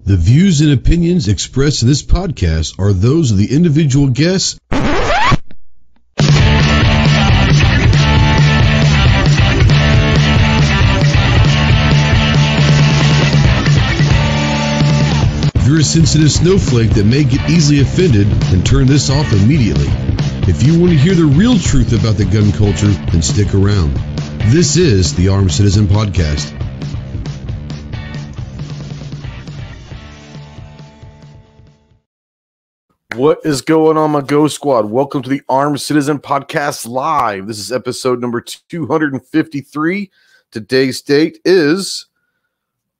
The views and opinions expressed in this podcast are those of the individual guests. If you're a sensitive snowflake that may get easily offended, then turn this off immediately. If you want to hear the real truth about the gun culture, then stick around. This is the Armed Citizen Podcast. What is going on, my Go Squad? Welcome to the Armed Citizen Podcast Live. This is episode number 253. Today's date is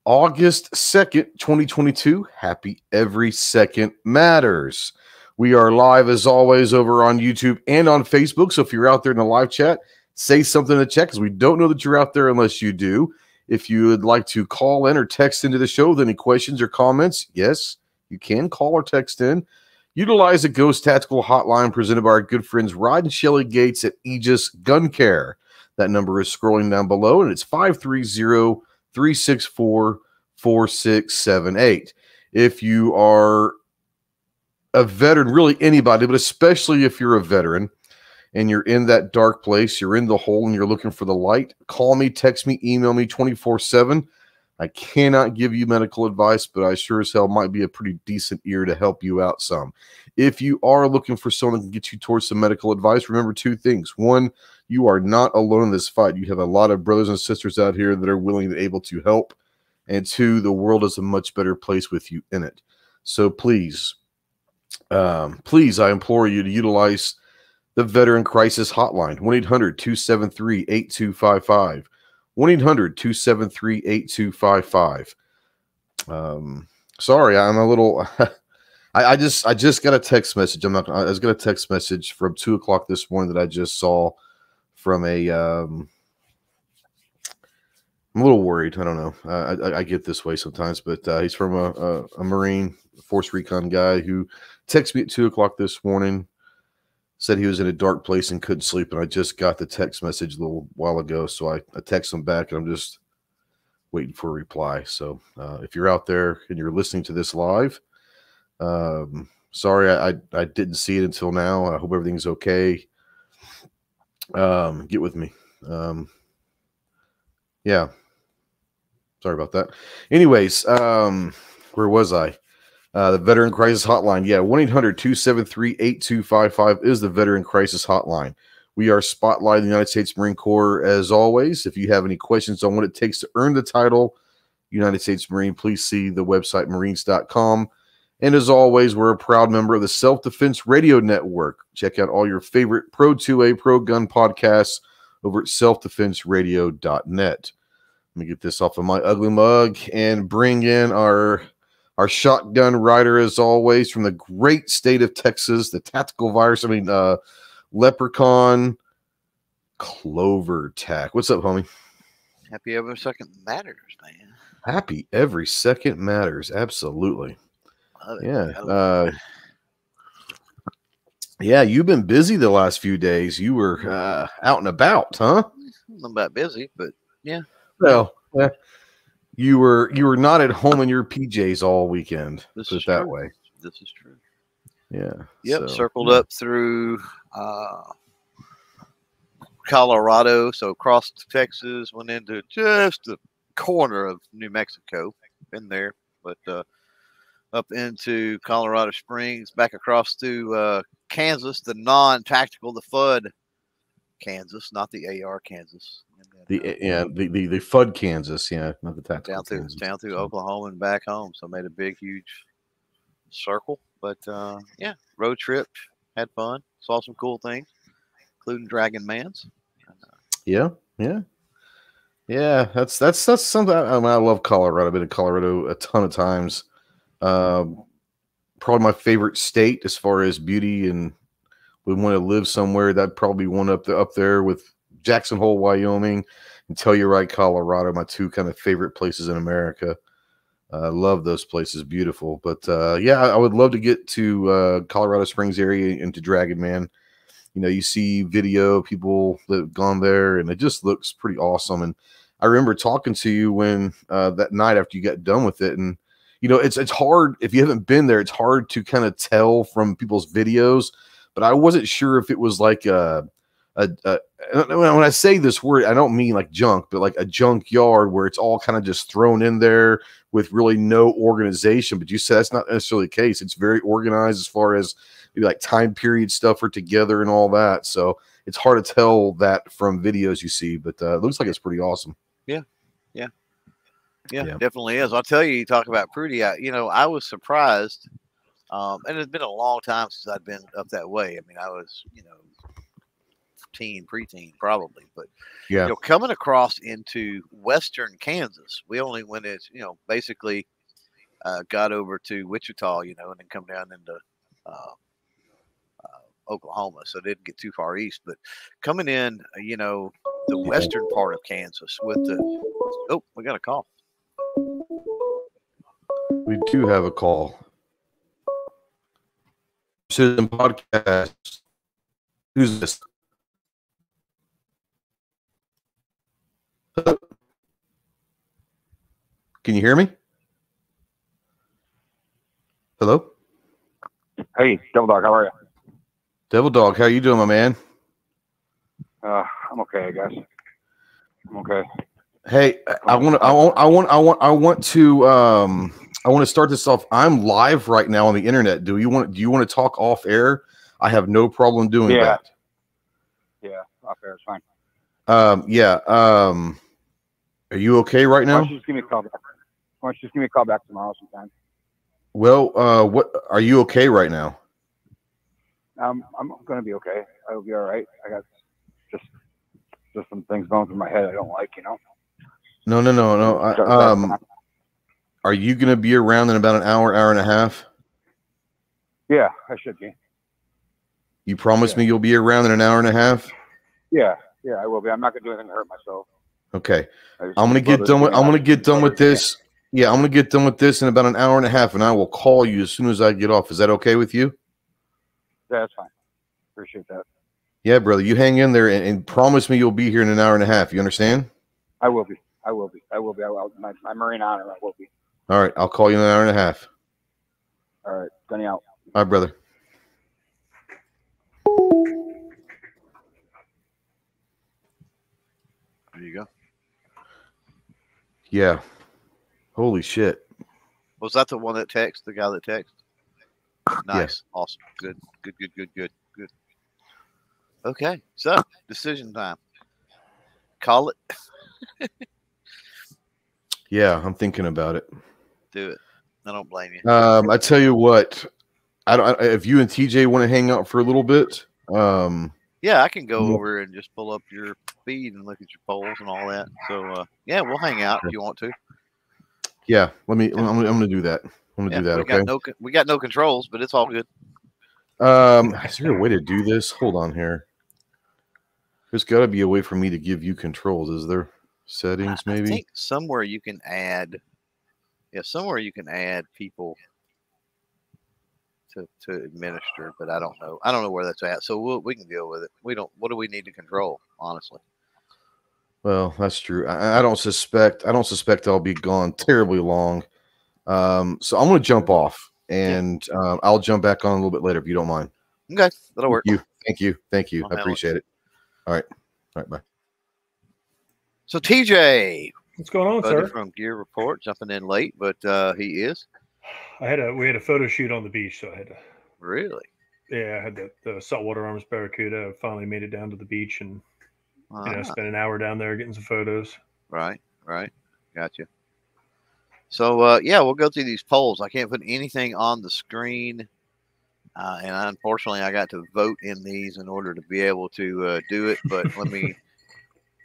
August 2nd, 2022. Happy Every Second Matters. We are live, as always, over on YouTube and on Facebook. So if you're out there in the live chat, say something in the chat because we don't know that you're out there unless you do. If you would like to call in or text into the show with any questions or comments, yes, you can call or text in. Utilize the Ghost Tactical Hotline presented by our good friends Rod and Shelly Gates at Aegis Gun Care. That number is scrolling down below, and it's 530-364-4678. If you are a veteran, really anybody, but especially if you're a veteran and you're in that dark place, you're in the hole and you're looking for the light, call me, text me, email me 24/7. I cannot give you medical advice, but I sure as hell might be a pretty decent ear to help you out some. If you are looking for someone that can get you towards some medical advice, remember two things. One, you are not alone in this fight. You have a lot of brothers and sisters out here that are willing and able to help. And two, the world is a much better place with you in it. So please, I implore you to utilize the Veteran Crisis Hotline, 1-800-273-8255. 1-800-273-8255. Sorry, I'm a little. I just got a text message. I was got a text message from 2:00 this morning that I just saw from a. I'm a little worried. I don't know. I get this way sometimes, but he's from a Marine Force Recon guy who texted me at 2:00 this morning. Said he was in a dark place and couldn't sleep, and I just got the text message a little while ago, so I texted him back, and I'm just waiting for a reply. So if you're out there and you're listening to this live, sorry I didn't see it until now. I hope everything's okay. Get with me. Yeah. Sorry about that. Anyways, where was I? The Veteran Crisis Hotline. Yeah, 1-800-273-8255 is the Veteran Crisis Hotline. We are spotlighting the United States Marine Corps as always. If you have any questions on what it takes to earn the title United States Marine, please see the website marines.com. And as always, we're a proud member of the Self-Defense Radio Network. Check out all your favorite Pro 2A Pro Gun podcasts over at selfdefenseradio.net. Let me get this off of my ugly mug and bring in our shotgun rider, as always, from the great state of Texas, the tactical virus. Leprechaun Clover Tack. What's up, homie? Happy every second matters, man. Happy every second matters. Absolutely. Yeah. Yeah, you've been busy the last few days. You were out and about, huh? I'm about busy, but yeah. Well, you were not at home in your PJs all weekend. This put is it that true. way. This is true. Yeah. Yep. Circled up through Colorado, so across Texas, went into just the corner of New Mexico. Been there, but up into Colorado Springs, back across to Kansas, the non-tactical, the FUD Kansas, not the AR Kansas. The FUD Kansas, yeah, not the tactical down through Oklahoma and back home. So made a big, huge circle. But yeah, road trip, had fun, saw some cool things, including Dragon Man's. Yeah. That's something. I love Colorado. I've been in Colorado a ton of times. Probably my favorite state as far as beauty, and we want to live somewhere. That'd probably be one up there with Jackson Hole, Wyoming, and Telluride, Colorado, my two kind of favorite places in America. I love those places. Beautiful. But yeah, I would love to get to Colorado Springs area and to Dragon Man. You know, you see video of people that have gone there, and it just looks pretty awesome. And I remember talking to you when that night after you got done with it, and it's hard if you haven't been there. It's hard to kind of tell from people's videos, but I wasn't sure if it was like when I say this word, I don't mean like junk, but like a junkyard where it's all kind of just thrown in there with really no organization. But you said that's not necessarily the case. It's very organized as far as maybe like time period stuff are together and all that. So it's hard to tell that from videos you see, but it looks like it's pretty awesome. Yeah, definitely is. I'll tell you talk about Prudy. I was surprised. And it's been a long time since I'd been up that way. I mean, I was, preteen probably, but coming across into western Kansas, we only went as basically got over to Wichita, and then come down into Oklahoma, so it didn't get too far east. But coming in, the western part of Kansas with we got a call. We do have a call. Citizen Podcast. Who's this? Can you hear me? Hello? Hey, Devil Dog, how are you? Devil Dog, how you doing, my man? I'm okay, I guess. I'm okay. Hey, I want to start this off. I'm live right now on the internet. Do you want to talk off air? I have no problem doing that. Yeah, off air is fine. Are you okay right now? Why don't you just give me a call back? Why don't you just give me a call back tomorrow sometime? Well, what are you okay right now? I'm gonna be okay. I'll be all right. I got just some things going through my head I don't like, No. Are you gonna be around in about an hour and a half? Yeah, I should be. You promise me you'll be around in an hour and a half? Yeah, I will be. I'm not gonna do anything to hurt myself. Okay. I'm gonna get done with this. Yeah, I'm gonna get done with this in about an hour and a half, and I will call you as soon as I get off. Is that okay with you? Yeah, that's fine. Appreciate that. Yeah, brother. You hang in there and promise me you'll be here in an hour and a half. You understand? I will be. My Marine honor, I will be. All right. I'll call you in an hour and a half. All right. Gunny out. All right, brother. There you go. Yeah. Holy shit. Was that the one that texted? The guy that texted? Nice. Yeah. Awesome. Good. Okay. So, decision time. Call it. Yeah, I'm thinking about it. Do it. I don't blame you. I tell you what, if you and TJ want to hang out for a little bit. Yeah, I can go over and just pull up your feed and look at your polls and all that. So, we'll hang out if you want to. Yeah, I'm going to do that. I'm going to do that. Okay. We got no controls, but it's all good. Is there a way to do this? Hold on here. There's got to be a way for me to give you controls. Is there settings? Maybe. I think somewhere you can add. Yeah, somewhere you can add people to administer, but I don't know. I don't know where that's at. So we can deal with it. We don't. What do we need to control? Honestly. Well, that's true. I don't suspect I'll be gone terribly long. So I'm going to jump off, and I'll jump back on a little bit later if you don't mind. Okay, that'll work. Thank you. I appreciate it. All right, bye. So TJ, what's going on, sir? From Gear Report, jumping in late, but he is. We had a photo shoot on the beach, so I had to. Really? Yeah, I had the saltwater arms barracuda. I finally made it down to the beach and spent an hour down there getting some photos. Right. Gotcha. So we'll go through these polls. I can't put anything on the screen, and unfortunately, I got to vote in these in order to be able to do it. But let me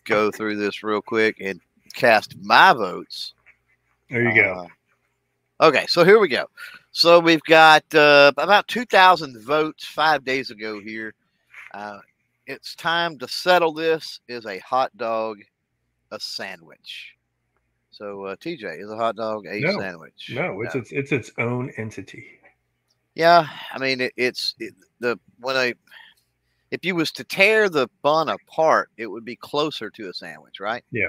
go through this real quick and cast my votes. There you go. Okay, so here we go. So we've got about 2,000 votes 5 days ago here. It's time to settle this. Is a hot dog a sandwich? So TJ, is a hot dog a sandwich? No, it's its own entity. Yeah, I mean if you was to tear the bun apart, it would be closer to a sandwich, right? Yeah.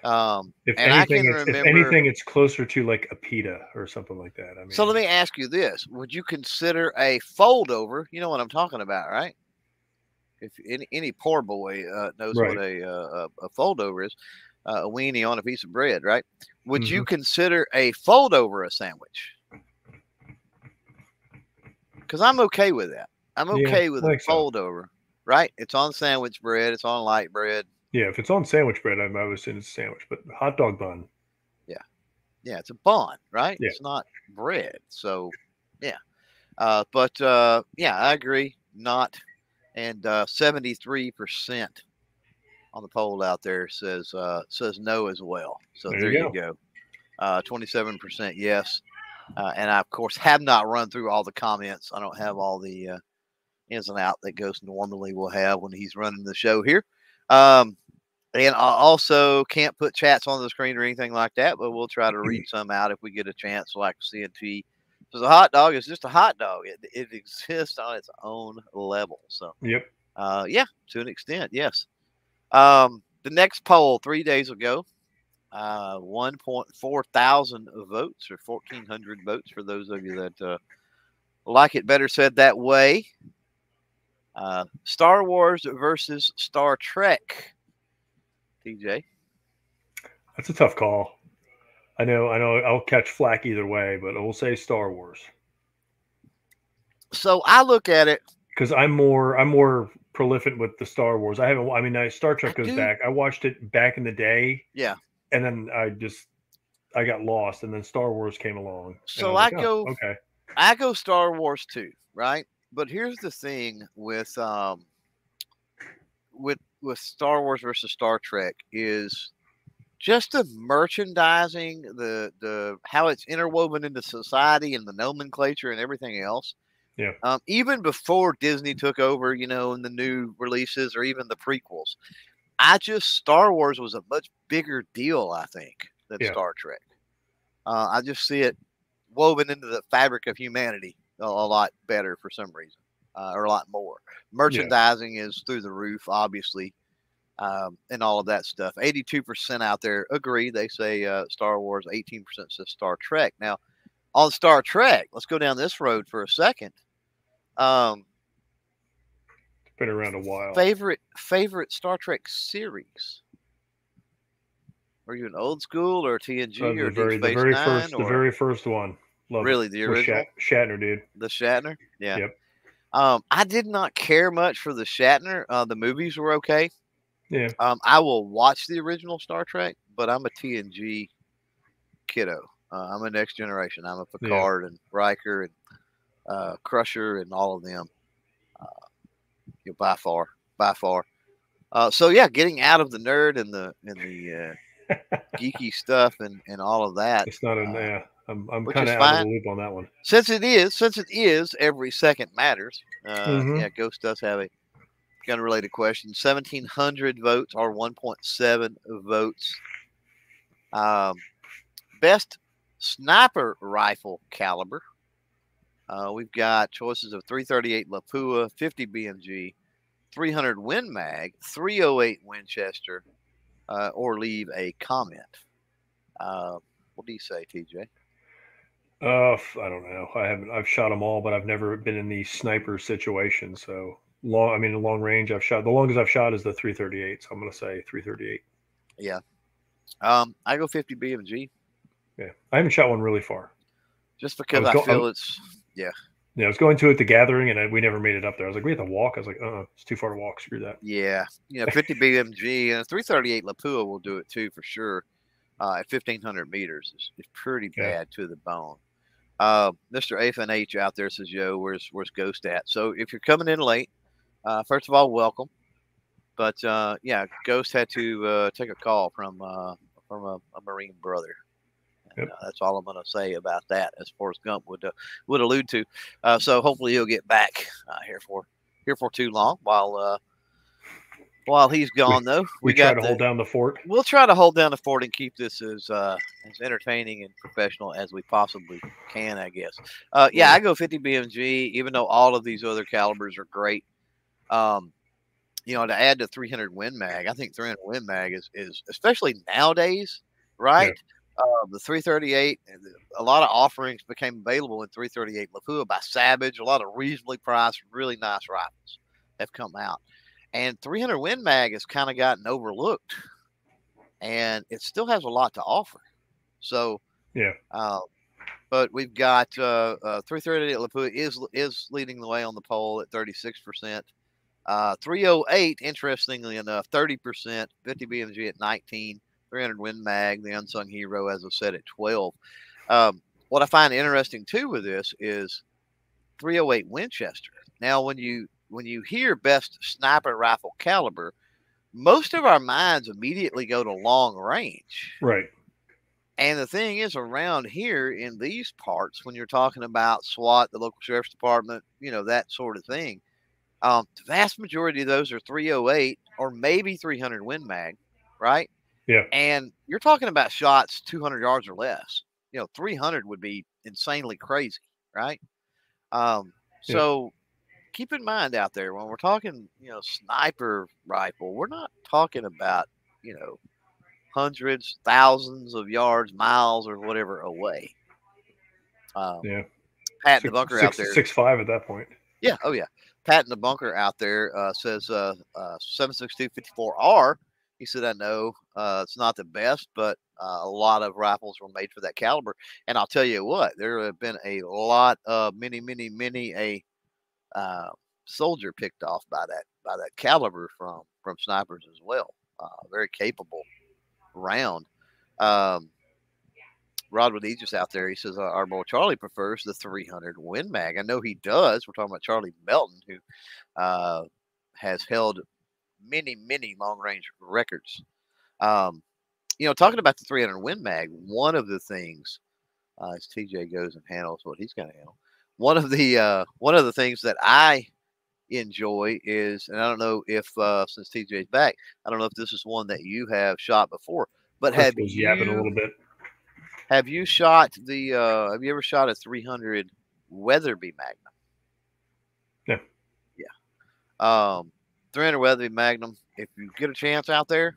If And I can anything, remember. if anything, it's closer to like a pita or something like that. I mean, So let me ask you this: would you consider a fold over? You know what I'm talking about, right? If any poor boy knows what right. a fold over is, a weenie on a piece of bread, right? Would you Mhm. consider a fold over a sandwich? Because I'm okay with that. I'm Yeah, okay with I a think so. fold over, right? It's on sandwich bread. It's on light bread. Yeah, if it's on sandwich bread, I would assume it's a sandwich. But hot dog bun, Yeah, it's a bun, right? Yeah. It's not bread. So, yeah. But yeah, I agree. Not. And 73% on the poll out there says no as well. So there there you you go. go. 27% yes. And I, of course, have not run through all the comments. I don't have all the ins and out that Ghost normally will have when he's running the show here. And I also can't put chats on the screen or anything like that, but we'll try to read some out if we get a chance, like CNT. Because a hot dog is just a hot dog. It exists on its own level. So, Yep. yeah, to an extent, yes. The next poll 3 days ago, 1.4 thousand votes or 1,400 votes for those of you that like it better said that way. Star Wars versus Star Trek. TJ. That's a tough call. I know. I'll catch flack either way, but I will say Star Wars So I look at it. because I'm more prolific with the Star Wars. I haven't. I mean, Star Trek goes do. back. I watched it back in the day. Yeah. And then I got lost, and then Star Wars came along. So and oh, okay. I go Star Wars too, right? But here's the thing with Star Wars versus Star Trek is just the merchandising, the how it's interwoven into society and the nomenclature and everything else. Yeah. Even before Disney took over, you know, in the new releases or even the prequels, Star Wars was a much bigger deal, I think, than Star Trek. I just see it woven into the fabric of humanity a lot better for some reason, or a lot more. Merchandising is through the roof, obviously, and all of that stuff. 82% out there agree. They say Star Wars. 18% says Star Trek. Now, on Star Trek, let's go down this road for a second. It's been around a while. Favorite Star Trek series? Are you an old school or TNG or Deep Space Nine? The very first one. Love really, it. the original? Shatner, dude. The Shatner? Yeah. Yep. I did not care much for the Shatner. The movies were okay. Yeah. I will watch the original Star Trek, but I'm a TNG kiddo. I'm a Next Generation. I'm a Picard and Riker and Crusher and all of them. By far. So yeah, getting out of the nerd and the geeky stuff and all of that. It's not I'm kind of out of the loop on that one. Since it is every second matters. Yeah, Ghost does have a gun related question. 1,700 votes or 1.7 votes. Best sniper rifle caliber. We've got choices of 338 Lapua, 50 BMG, 300 Win Mag, 308 Winchester, or leave a comment. What do you say, TJ? I don't know. I've shot them all, but I've never been in the sniper situation. So long range, I've shot. The longest I've shot is the 338. So I'm going to say 338. Yeah. I go 50 BMG. Yeah. I haven't shot one really far. Just because I feel it's. Yeah. Yeah, I was going to at the gathering, and we never made it up there. I was like, we have to walk. I was like, it's too far to walk. Screw that. Yeah. 50 BMG and a 338 Lapua will do it too for sure. At 1,500 meters is pretty bad to the bone. Mr. AFNH out there says, yo, where's Ghost at? So if you're coming in late, first of all, welcome. But yeah, Ghost had to take a call from a Marine brother. And, that's all I'm going to say about that, as Forrest Gump would allude to. So hopefully he'll get back here for too long while he's gone. Though we try to hold down the fort. We'll try to hold down the fort and keep this as entertaining and professional as we possibly can, I guess. Yeah, I go 50 BMG, even though all of these other calibers are great. to add to 300 Win Mag, I think 300 Win Mag is especially nowadays, right? The 338, a lot of offerings became available in 338 Lapua by Savage. A lot of reasonably priced, really nice rifles have come out. And 300 Win Mag has kind of gotten overlooked, and it still has a lot to offer. So, but we've got 338 Lapua is leading the way on the poll at 36%. 308, interestingly enough, 30%. 50 BMG at 19. 300 Win Mag, the unsung hero, as I said, at 12. What I find interesting too with this is 308 Winchester. Now, when you hear best sniper rifle caliber, most of our minds immediately go to long range. Right. And the thing is, around here in these parts, when you're talking about SWAT, the local sheriff's department, that sort of thing, the vast majority of those are 308 or maybe 300 Win Mag, right? Yeah. And you're talking about shots 200 yards or less. 300 would be insanely crazy, right? So keep in mind out there, when we're talking, sniper rifle, we're not talking about, hundreds, thousands of yards, miles, or whatever away. Pat in the bunker out there. 6'5" at that point. Yeah. Oh, yeah. Pat in the bunker out there says 7.62-54R. He said, I know it's not the best, but a lot of rifles were made for that caliber. And I'll tell you what, there have been a lot of many soldier picked off by that caliber from snipers as well. Very capable round. Rod with Aegis out there, he says our boy Charlie prefers the 300 Win Mag. I know he does. We're talking about Charlie Melton, who has held many long range records. Talking about the 300 Win Mag, one of the things as TJ goes and handles what he's going to handle, one of the things that I enjoy is, and I don't know if since TJ's back, I don't know if this is one that you have shot before, but have you yapping a little bit? Have you shot the? Have you ever shot a 300 Weatherby Magnum? Yeah. Yeah. 300 Weatherby Magnum. If you get a chance out there,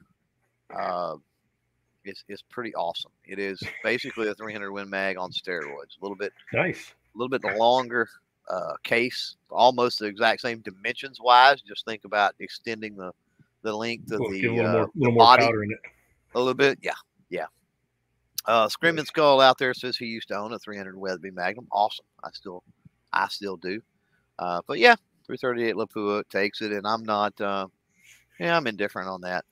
it's pretty awesome. It is basically a 300 Win Mag on steroids. A little bit nice. A little bit longer case, almost the exact same dimensions wise. Just think about extending the length of the little more body powder in it. a little bit. Yeah. Screaming Skull out there says he used to own a 300 Weatherby Magnum. Awesome. I still do. But yeah, 338 Lapua takes it, and I'm not. I'm indifferent on that.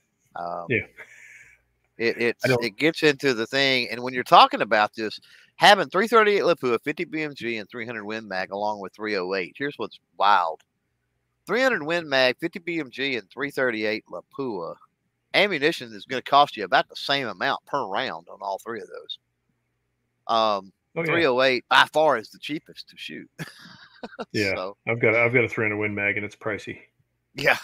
It gets into the thing, and when you're talking about this, having 338 Lapua, 50 BMG, and 300 Win Mag along with 308. Here's what's wild: 300 Win Mag, 50 BMG, and 338 Lapua. Ammunition is going to cost you about the same amount per round on all three of those. 308 by far is the cheapest to shoot. Yeah, so, I've got a 300 Win Mag and it's pricey. Yeah.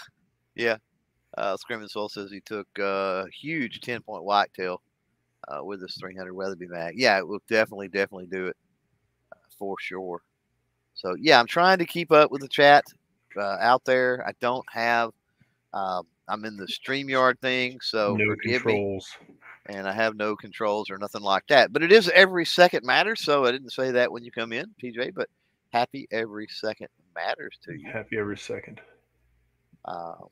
Screaming Soul says he took a huge 10-point whitetail with this 300 Weatherby Mag. Yeah, it will definitely do it for sure. So yeah, I'm trying to keep up with the chat out there. I don't have. I'm in the StreamYard thing, so no controls. And I have no controls or nothing like that. But it is every second matters, so I didn't say that when you come in, PJ, but happy every second matters to you. Happy every second. To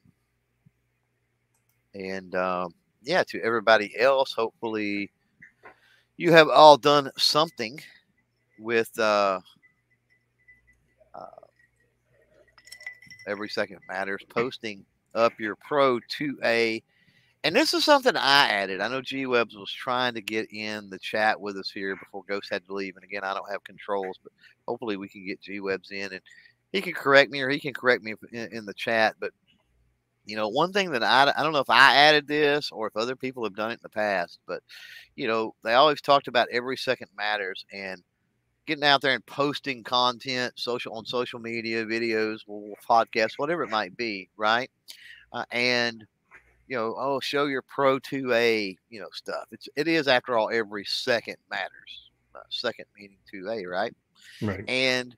everybody else, hopefully you have all done something with every second matters, posting up your Pro 2A. And this is something I added. I know G-Webs was trying to get in the chat with us here before Ghost had to leave. And again, I don't have controls, but hopefully we can get G-Webs in and he can correct me, or he can correct me in the chat. But, one thing that I don't know if I added this or if other people have done it in the past, but, they always talked about every second matters and getting out there and posting content on social media, videos, podcasts, whatever it might be, right? Show your Pro 2A, stuff. It is, after all, every second matters. Second meaning 2A, right? Right. And,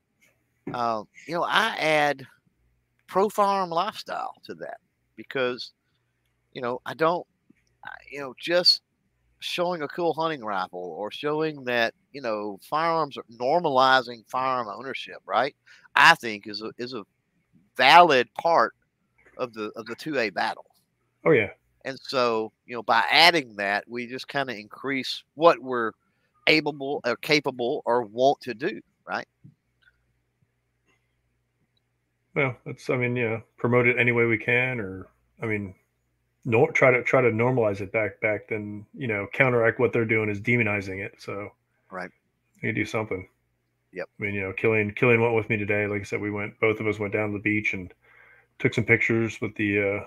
I add Pro Firearm Lifestyle to that because, I don't, just showing a cool hunting rifle or showing that, firearms are normalizing firearm ownership, right? I think is a valid part of the 2A battle. Oh yeah. And so, by adding that, we just kind of increase what we're able or capable or want to do, right? Well, promote it any way we can, or try to normalize it back then, counteract what they're doing is demonizing it. So right, you can do something. Yep. Killian went with me today. Like I said, both of us went down to the beach and took some pictures with the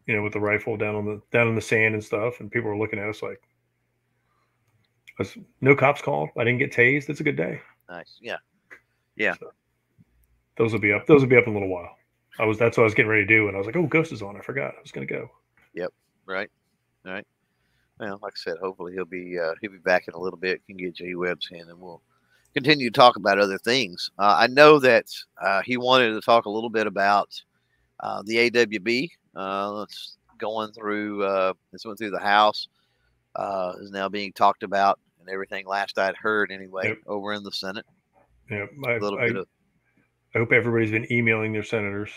with the rifle down in the sand and stuff, and people were looking at us like, no cops called, I didn't get tased, it's a good day. Nice. Yeah. So, those will be up in a little while. That's what I was getting ready to do, and I was like, oh, Ghost is on, I forgot I was gonna go. Yep. Right. Well, like I said, hopefully he'll be back in a little bit. Can get J Webb's in, and we'll continue to talk about other things. I know that he wanted to talk a little bit about the AWB. It's going through. This went through the House. Is now being talked about and everything. Last I'd heard, anyway, Yep. over in the Senate. Yeah, I hope everybody's been emailing their senators.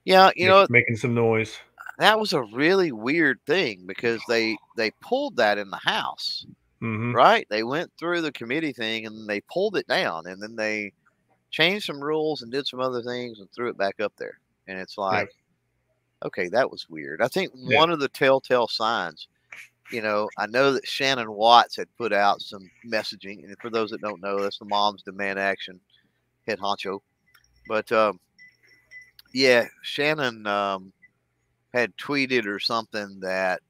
Yeah, making some noise. That was a really weird thing because they pulled that in the House, right? They went through the committee thing and they pulled it down, and then they changed some rules and did some other things and threw it back up there. And it's like, okay, that was weird. I think one of the telltale signs, I know that Shannon Watts had put out some messaging, and for those that don't know, that's the Moms Demand Action head honcho. But Shannon had tweeted or something that,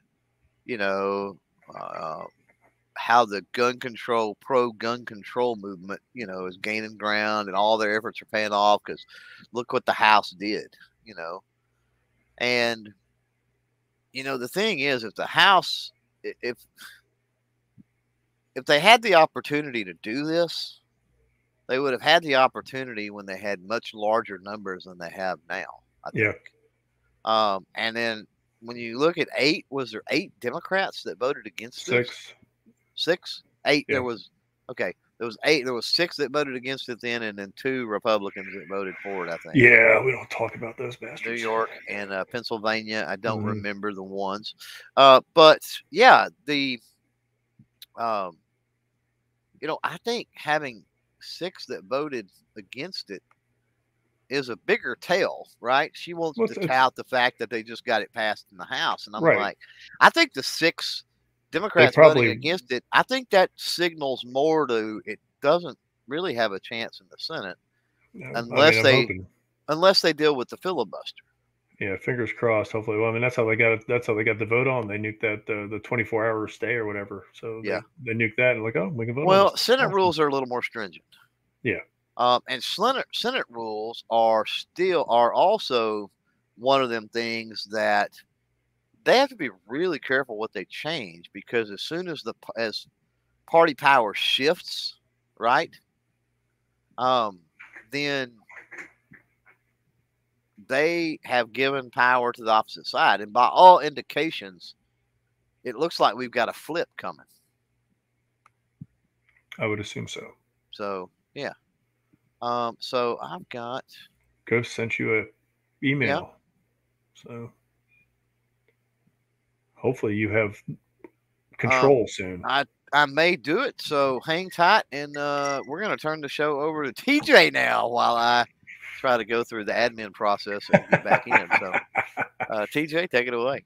how the pro gun control movement, is gaining ground and all their efforts are paying off because look what the House did, And, the thing is, if the House, if they had the opportunity to do this, they would have had the opportunity when they had much larger numbers than they have now, I think. And then when you look at was there 8 Democrats that voted against it? 6? 8. Yeah. There was 8. There was 6 that voted against it then, and then 2 Republicans that voted for it, I think. Yeah, we don't talk about those bastards. New York and Pennsylvania. I don't remember the ones. But yeah, I think having 6 that voted against it is a bigger tale, right? She wants to tout the fact that they just got it passed in the House. And I'm like, I think the 6 Democrats voting against it, I think that signals more to it doesn't really have a chance in the Senate unless they deal with the filibuster. Yeah, fingers crossed. Hopefully, well, that's how they got it. That's how they got the vote on. They nuked that the 24-hour stay or whatever. So they nuked that and like, oh, we can vote. Well, Senate rules are a little more stringent. Yeah. And Senate rules are also one of them things that they have to be really careful what they change, because as soon as as party power shifts, right, then they have given power to the opposite side, and by all indications, it looks like we've got a flip coming. I would assume so. So yeah. So I've got Ghost sent you a email. So hopefully you have control soon. I may do it. So hang tight, and we're going to turn the show over to TJ now while I try to go through the admin process and get back in. So TJ, take it away.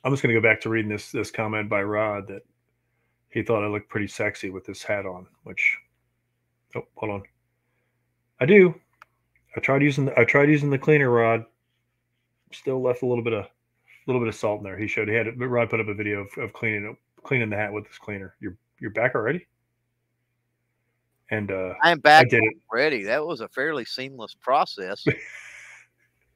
I'm just going to go back to reading this comment by Rod that he thought I looked pretty sexy with this hat on, which, oh, hold on. I do. I tried using the cleaner rod. Still left a little bit of salt in there. Rod put up a video of cleaning the hat with this cleaner. You're back already? And I am back already. That was a fairly seamless process.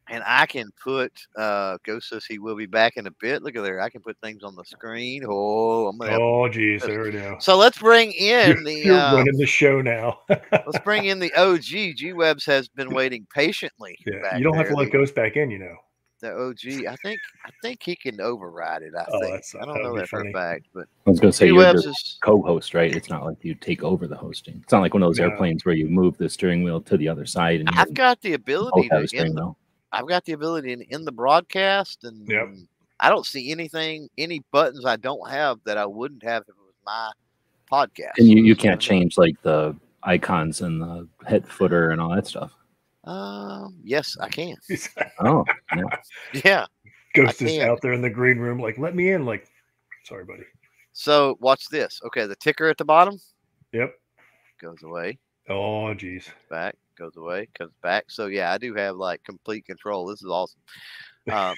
And I can put Ghost says he will be back in a bit. Look at there. I can put things on the screen. Oh, geez, there we go. So let's bring in you're running the show now. Let's bring in the OG. G-Webs has been waiting patiently. Yeah, you don't have to let Ghost back in, The OG, I think he can override it. I don't that know would be that for a funny. fact, but I was going to say G you're Webs just co-host, right? It's not like you take over the hosting. It's not like one of those No. airplanes where you move the steering wheel to the other side and I've got the both ability have a to steering wheel. I've got the ability in the broadcast, and Yep. I don't see any buttons I don't have that I wouldn't have if it was my podcast. And you can't change like the icons and the head footer and all that stuff. Yes, I can. Oh, yeah. Yeah. Ghost I is can. out there in the green room, like, let me in. Like, sorry, buddy. So watch this. Okay, the ticker at the bottom Yep. goes away. Oh, geez. Back, goes away, comes back. So yeah, I do have like complete control. This is awesome.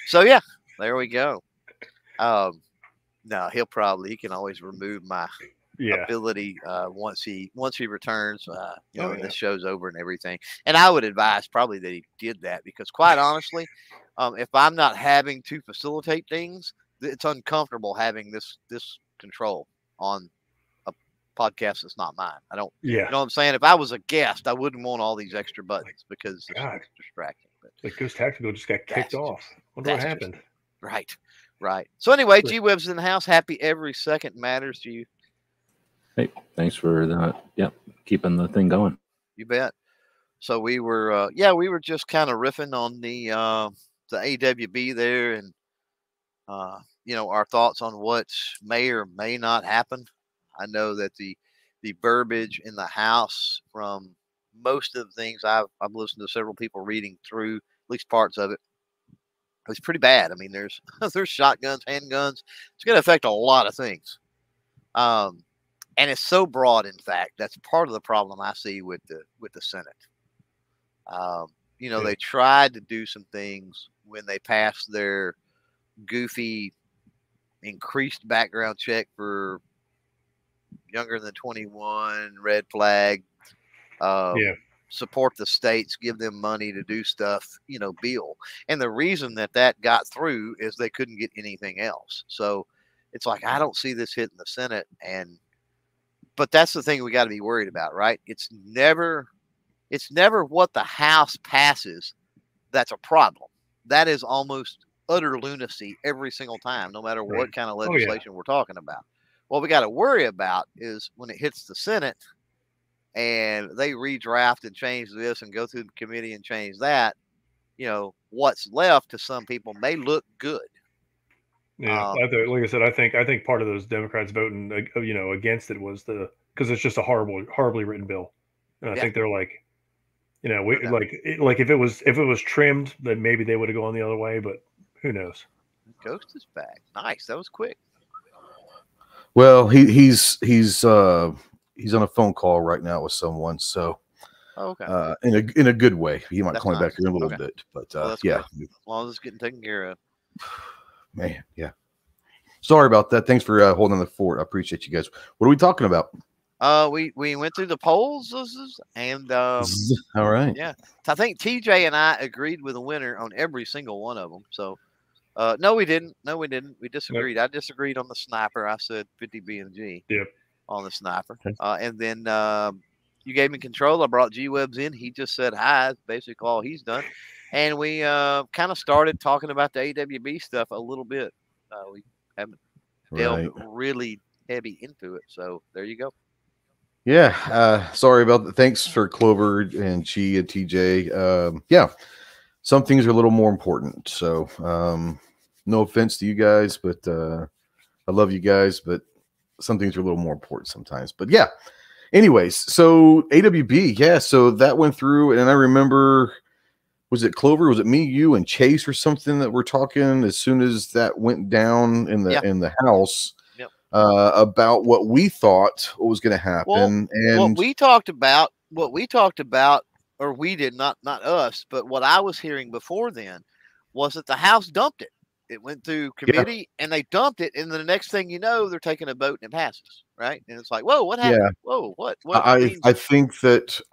So yeah, there we go. No, he can always remove my ability once he returns. When this show's over and everything. And I would advise probably that he did that, because quite honestly, if I'm not having to facilitate things, it's uncomfortable having this control on a podcast that's not mine. I don't. Yeah. You know what I'm saying? If I was a guest, I wouldn't want all these extra buttons because it's distracting. But like Ghost Tactical just got kicked off. Wonder what happened. Right. So anyway, G Web's in the house. Happy every second matters to you. Hey, thanks for that. Yep, keeping the thing going. You bet. So we were, just kind of riffing on the AWB there, and our thoughts on what may or may not happen. I know that the verbiage in the House from most of the things I've listened to several people reading through, at least parts of it, it's pretty bad. I mean, there's shotguns, handguns. It's going to affect a lot of things. And it's so broad, in fact, that's part of the problem I see with the Senate. They tried to do some things when they passed their goofy increased background check for younger than 21, red flag, support the states, give them money to do stuff, bill. And the reason that got through is they couldn't get anything else. So it's like, I don't see this hitting the Senate. But that's the thing we got to be worried about, right? It's never what the House passes that's a problem. That is almost utter lunacy every single time, no matter what kind of legislation we're talking about. What we got to worry about is when it hits the Senate and they redraft and change this and go through the committee and change that, what's left to some people may look good. Yeah, like I said, I think part of those Democrats voting, against it was because it's just a horribly written bill, and I think they're like, if it was trimmed, then maybe they would have gone the other way, but who knows? Ghost is back. Nice, that was quick. Well, he's on a phone call right now with someone, so okay, in a good way. He might call me back here in a little bit, but yeah, good. As long as it's getting taken care of. Man, yeah. Sorry about that. Thanks for holding the fort. I appreciate you guys. What are we talking about? We went through the polls, and all right. Yeah, I think TJ and I agreed with the winner on every single one of them. So, no, we didn't. We disagreed. Nope. I disagreed on the sniper. I said 50 B&G. Yep. On the sniper. Okay. And then you gave me control. I brought G Webs in. He just said hi. That's basically all he's done. And we kind of started talking about the AWB stuff a little bit. We haven't delved really heavy into it. So there you go. Yeah. Sorry about that. Thanks for Clover and Chi and TJ. Yeah. Some things are a little more important. So no offense to you guys, but I love you guys, but some things are a little more important sometimes. But yeah. Anyways, so AWB, yeah. So that went through, and I remember, was it Clover? Was it me, you, and Chase or something that we're talking as soon as that went down in the House about what we thought was going to happen? Well, and what we talked about, or we did, not us, but what I was hearing before then was that the House dumped it. It went through committee and they dumped it, and the next thing you know, they're taking a vote and it passes, right? And it's like, whoa, what happened? Yeah. Whoa, what? I think that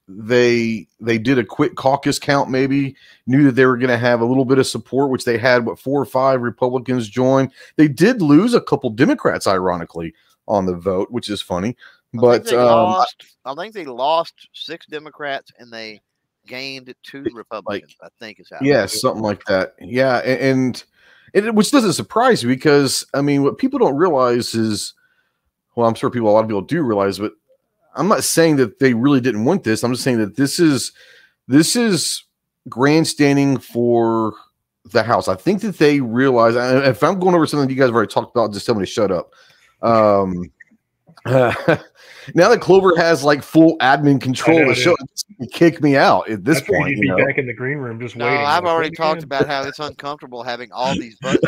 they did a quick caucus count, maybe knew that they were going to have a little bit of support, which they had. 4 or 5 Republicans joined. They did lose a couple Democrats, ironically, on the vote, which is funny. But I think they lost 6 Democrats, and they gained to Republicans. I think is how. Yeah, something like that. Yeah, and which doesn't surprise me because I mean, what people don't realize is, well, I'm sure a lot of people do realize, but I'm not saying that they really didn't want this. I'm just saying that this is grandstanding for the House. I think that they realize. If I'm going over something you guys have already talked about, just tell me to shut up. Now that Clover has like full admin control of the show, kick me out at this point. You'd be back in the green room just waiting. I've already talked about how it's uncomfortable having all these buttons.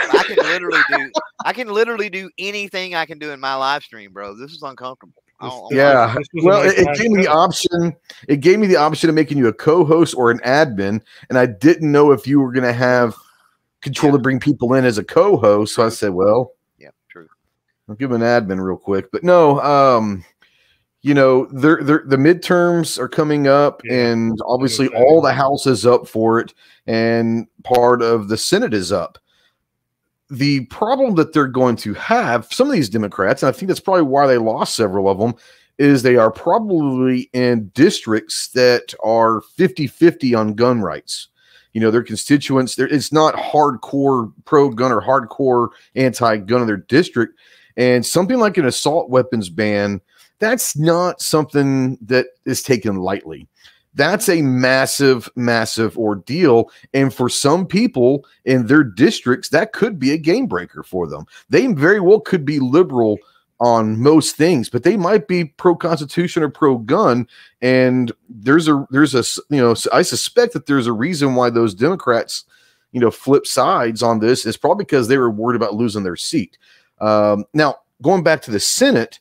I can literally do anything I can do in my live stream, bro. This is uncomfortable. Yeah. Well, it gave me the option. It gave me the option of making you a co-host or an admin, and I didn't know if you were going to have control to bring people in as a co-host. So I said, well, yeah, true. I'll give an admin real quick, but no. You know, the midterms are coming up, and obviously all the House is up for it, and part of the Senate is up. The problem that they're going to have, some of these Democrats, and I think that's probably why they lost several of them, is they are probably in districts that are 50-50 on gun rights. You know, their constituents, it's not hardcore pro-gun or hardcore anti-gun in their district. And something like an assault weapons ban, that's not something that is taken lightly. That's a massive, massive ordeal. And for some people in their districts, that could be a game breaker for them. They very well could be liberal on most things, but they might be pro-constitution or pro-gun. And there's a, you know, I suspect that there's a reason why those Democrats, you know, flip sides on this. It's probably because they were worried about losing their seat. Now, going back to the Senate,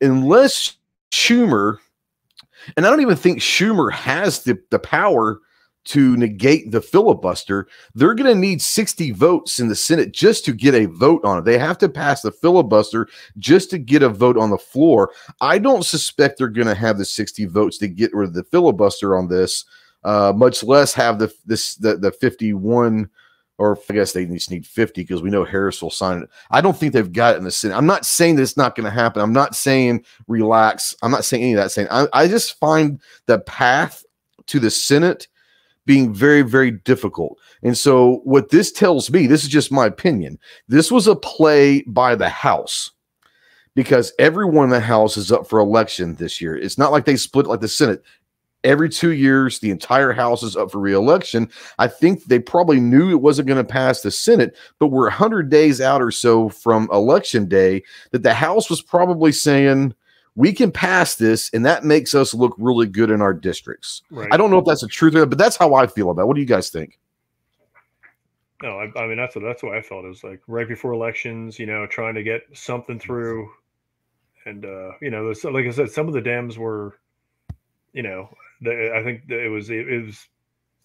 unless Schumer, and I don't even think Schumer has the power to negate the filibuster, they're going to need 60 votes in the Senate just to get a vote on it. They have to pass the filibuster just to get a vote on the floor. I don't suspect they're going to have the 60 votes to get rid of the filibuster on this, much less have the 51. Or I guess they just need 50 because we know Harris will sign it. I don't think they've got it in the Senate. I'm not saying that it's not going to happen. I'm not saying relax. I'm not saying any of that. Saying I just find the path to the Senate being very, very difficult. And so what this tells me, this is just my opinion, this was a play by the House because everyone in the House is up for election this year. It's not like they split like the Senate. Every 2 years, the entire House is up for re-election. I think they probably knew it wasn't going to pass the Senate, but we're 100 days out or so from Election Day that the House was probably saying, we can pass this, and that makes us look really good in our districts. Right. I don't know if that's the truth, but that's how I feel about it. What do you guys think? No, I mean, that's what I felt. It was like right before elections, you know, trying to get something through. And, you know, like I said, some of the Dems were, you know, I think it was,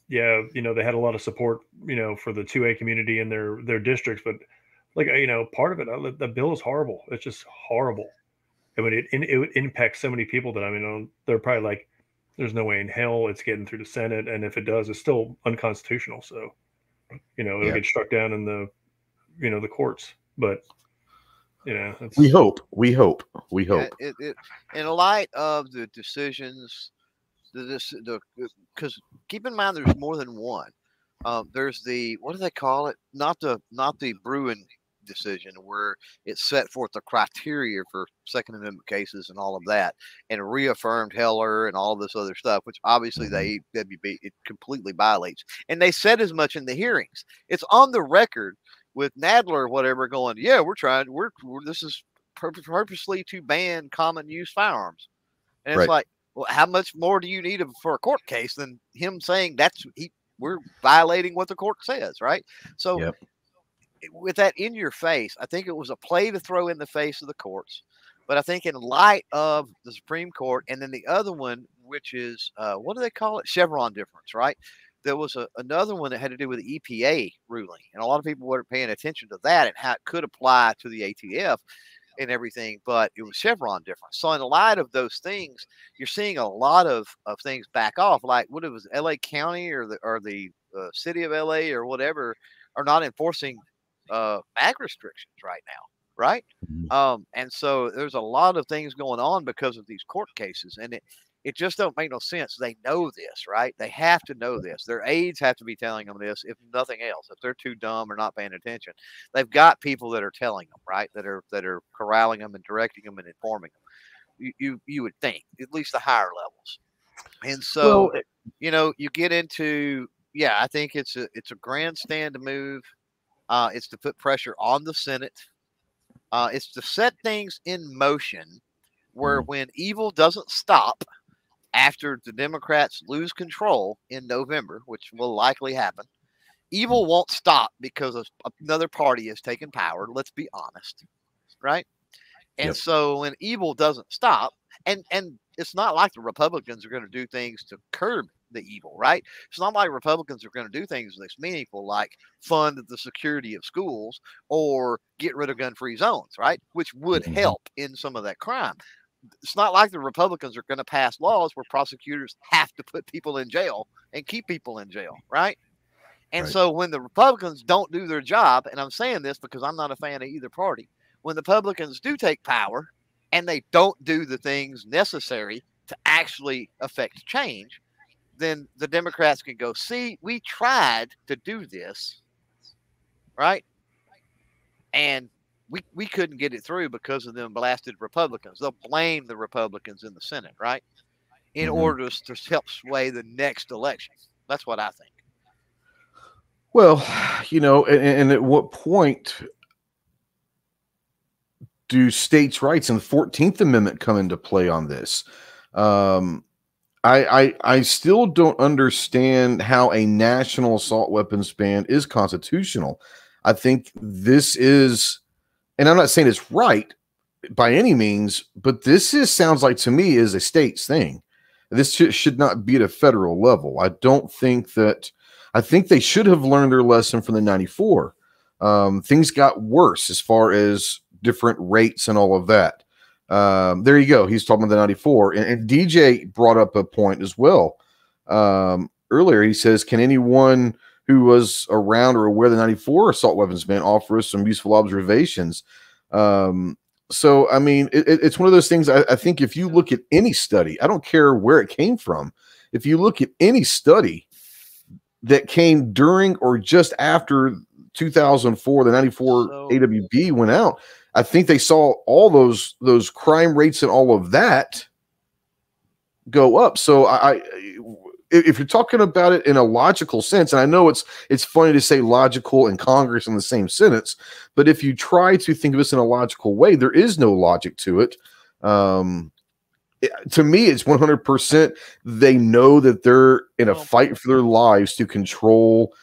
yeah, you know, they had a lot of support, you know, for the 2A community in their districts, but like, you know, part of it, the bill is horrible. It's just horrible. I mean, it impacts so many people that, I mean, they're probably like, there's no way in hell it's getting through the Senate. And if it does, it's still unconstitutional. So, you know, it'll get struck down in the, you know, the courts, but you know, we hope. Yeah, in light of the decisions, because keep in mind there's more than one. There's the, what do they call it? Not the Bruin decision where it set forth the criteria for Second Amendment cases and all of that, and reaffirmed Heller and all of this other stuff, which obviously it completely violates. And they said as much in the hearings. It's on the record with Nadler or whatever going, yeah, this is purposely to ban common use firearms. And it's like, well, how much more do you need for a court case than him saying we're violating what the court says, right? So with that in your face, I think it was a play to throw in the face of the courts. But I think in light of the Supreme Court, and then the other one, which is, what do they call it? Chevron difference, right? There was another one that had to do with the EPA ruling. And a lot of people weren't paying attention to that and how it could apply to the ATF and everything, but it was Chevron difference. So in the light of those things, you're seeing a lot of things back off, like what it was, LA County or the city of LA or whatever are not enforcing ag restrictions right now, right? Mhm. And so there's a lot of things going on because of these court cases, and it just don't make no sense. They know this, right? They have to know this. Their aides have to be telling them this, if nothing else. If they're too dumb or not paying attention, they've got people that are telling them, right? That are corralling them and directing them and informing them. You would think, at least the higher levels. And so, Well, you get into, I think it's a grandstand move. It's to put pressure on the Senate. It's to set things in motion where when evil doesn't stop after the Democrats lose control in November, which will likely happen, evil won't stop because another party has taken power. Let's be honest, right? And Yep. so when evil doesn't stop, and it's not like the Republicans are going to do things to curb the evil, right? It's not like Republicans are going to do things that's meaningful, like fund the security of schools or get rid of gun-free zones, right? Which would Mhm. help in some of that crime. It's not like the Republicans are going to pass laws where prosecutors have to put people in jail and keep people in jail, right? And Right. so when the Republicans don't do their job, and I'm saying this because I'm not a fan of either party, when the Republicans do take power and they don't do the things necessary to actually affect change, then the Democrats can go, see, we tried to do this, right? And we couldn't get it through because of them blasted Republicans. They'll blame the Republicans in the Senate, right? In Mhm. order to help sway the next election. That's what I think. Well, and at what point do states' rights and the 14th Amendment come into play on this? I still don't understand how a national assault weapons ban is constitutional. I think this is, and I'm not saying it's right by any means, but sounds like to me is a state's thing. This should not be at a federal level. I don't think that. I think they should have learned their lesson from the 94. Things got worse as far as different rates and all of that. There you go. He's talking about the 94. And DJ brought up a point as well. Earlier, he says, can anyone who was around or aware of the 94 assault weapons ban offer us some useful observations? So, I mean, it's one of those things. I think if you look at any study, I don't care where it came from. If you look at any study that came during or just after 2004, the 94 AWB went out, I think they saw all those crime rates and all of that go up. So if you're talking about it in a logical sense, and I know it's funny to say logical and Congress in the same sentence, but if you try to think of this in a logical way, there is no logic to it. To me, it's 100%. They know that they're in a fight for their lives to control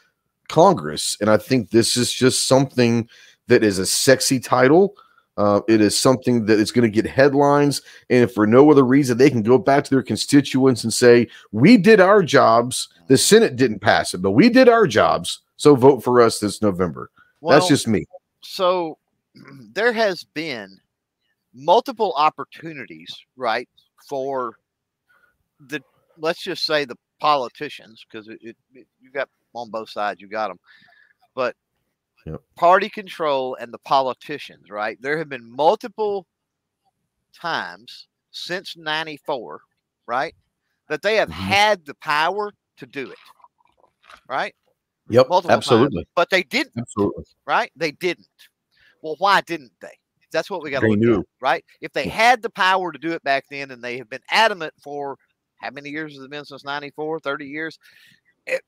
Congress. And I think this is just something that is a sexy title. It is something that is going to get headlines. And if for no other reason, they can go back to their constituents and say, we did our jobs. The Senate didn't pass it, but we did our jobs. So vote for us this November. Well, that's just me. So there has been multiple opportunities, right, for let's just say the politicians, because you got on both sides, you got them, but party control and the politicians, right? There have been multiple times since 94, right, that they have had the power to do it, right? Yep, multiple absolutely. times, but they didn't, Absolutely. right? They didn't. Well, why didn't they? That's what we got to They look knew. at, right? If they had the power to do it back then, and they have been adamant for how many years has it been since 94? 30 years.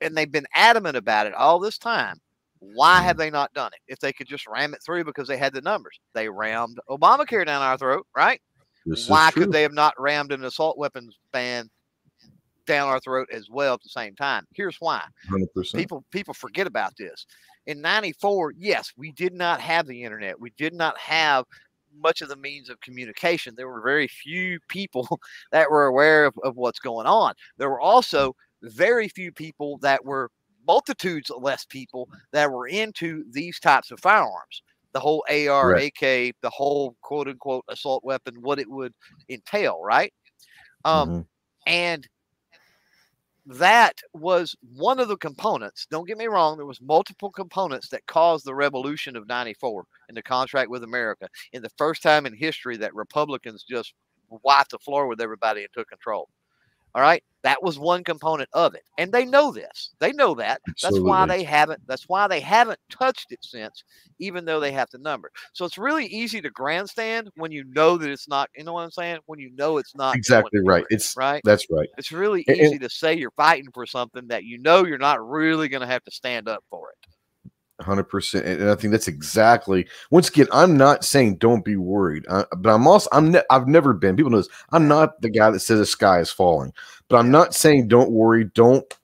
And they've been adamant about it all this time. Why have they not done it? If they could just ram it through because they had the numbers. They rammed Obamacare down our throat, right? Why could they have not rammed an assault weapons ban down our throat as well at the same time? Here's why. 100%. People forget about this. In 94, yes, we did not have the internet. We did not have much of the means of communication. There were very few people that were aware of what's going on. There were also very few people that were multitudes of less people that were into these types of firearms. The whole AR, Right. AK, the whole quote unquote assault weapon, what it would entail, right? And that was one of the components. Don't get me wrong. There was multiple components that caused the revolution of 94 and the contract with America in the first time in history that Republicans just wiped the floor with everybody and took control. All right. That was one component of it. And they know this. They know that. Absolutely. That's why they haven't touched it since, even though they have the number. So it's really easy to grandstand when you know that it's not, you know what I'm saying? When you know it's not Exactly right. It's right. That's right. It's really easy to say you're fighting for something that you know you're not really going to have to stand up for it. 100%. And I think that's exactly, once again, I'm not saying don't be worried, but I've never been, people know this, I'm not the guy that says the sky is falling, but I'm not saying don't worry.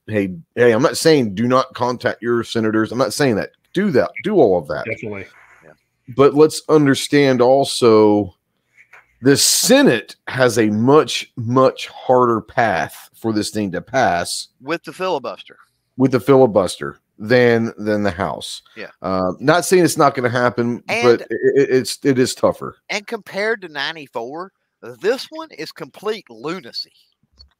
Hey, I'm not saying do not contact your senators. I'm not saying that. Do all of that. Definitely. Yeah. But let's understand also the Senate has a much, much harder path for this thing to pass with the filibuster than the House. Yeah. Not saying it's not going to happen, but it is tougher. And compared to 94, this one is complete lunacy.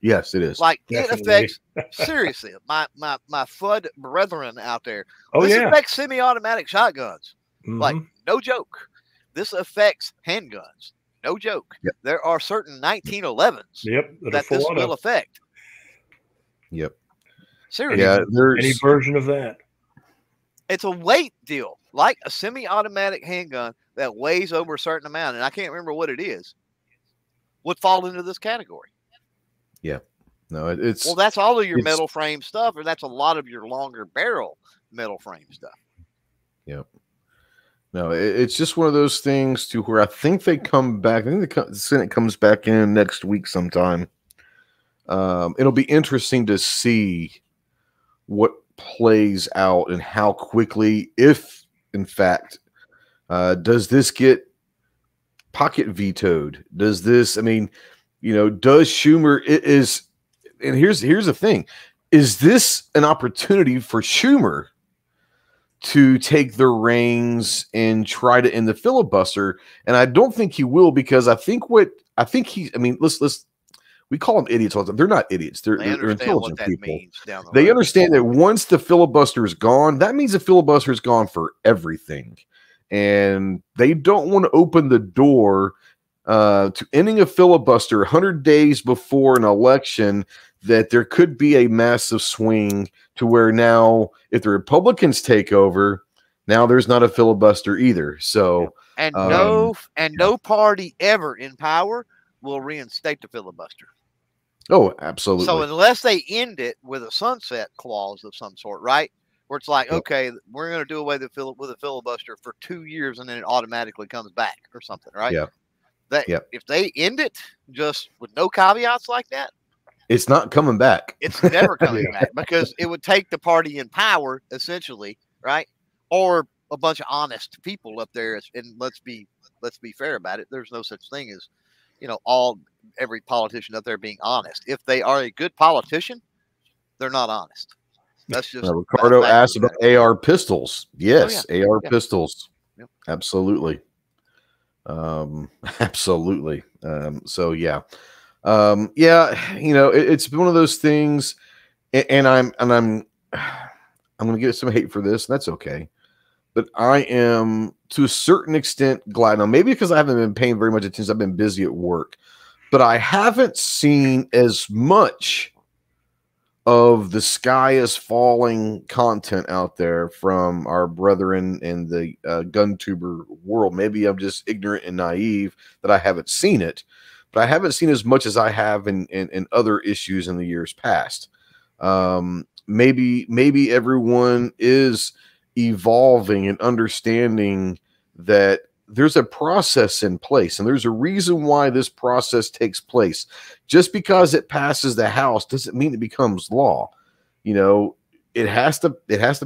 Yes, it is. Like Definitely. It affects seriously my FUD brethren out there. Oh, this yeah. affects semi-automatic shotguns. Mhm. Like, no joke. This affects handguns. No joke. Yep. There are certain 1911s that this will affect. Yep. Seriously. Yeah, there's any version of that. It's a weight deal, like a semi-automatic handgun that weighs over a certain amount, and I can't remember what it is, would fall into this category. Yeah. No, it's well, that's all of your metal frame stuff, or that's a lot of your longer barrel metal frame stuff. Yep. No, it's just one of those things to where I think they come back. I think the Senate comes back in next week sometime. It'll be interesting to see what plays out and how quickly, if in fact, does this get pocket vetoed? Does this, I mean, does Schumer, and here's the thing, is this an opportunity for Schumer to take the reins and try to end the filibuster? And I don't think he will, because we call them idiots all the time. They're not idiots. They're intelligent people. They understand that once the filibuster is gone, that means the filibuster is gone for everything. And they don't want to open the door to ending a filibuster 100 days before an election, that there could be a massive swing to where now, if the Republicans take over, now there's not a filibuster either. So, no party ever in power will reinstate the filibuster. Oh, absolutely. So unless they end it with a sunset clause of some sort, right? Where it's like, okay, we're going to do away with a filibuster for 2 years and then it automatically comes back or something, right? Yeah. If they end it just with no caveats like that, it's not coming back. It's never coming back, because it would take the party in power, essentially, right? Or a bunch of honest people up there. And let's be fair about it. There's no such thing as, every politician up there being honest. If they are a good politician, they're not honest. That's just Ricardo asked about AR pistols. Yes, AR pistols. Yep. Absolutely. Absolutely. So yeah. It's been one of those things, and I'm going to get some hate for this, and that's okay. But I am, to a certain extent, glad. Now, maybe because I haven't been paying very much attention, I've been busy at work, but I haven't seen as much of the sky is falling content out there from our brethren in the gun tuber world. Maybe I'm just ignorant and naive that I haven't seen it, but I haven't seen as much as I have in other issues in the years past. Maybe everyone is evolving and understanding that there's a process in place, and there's a reason why this process takes place. Just because it passes the House doesn't mean it becomes law. It has to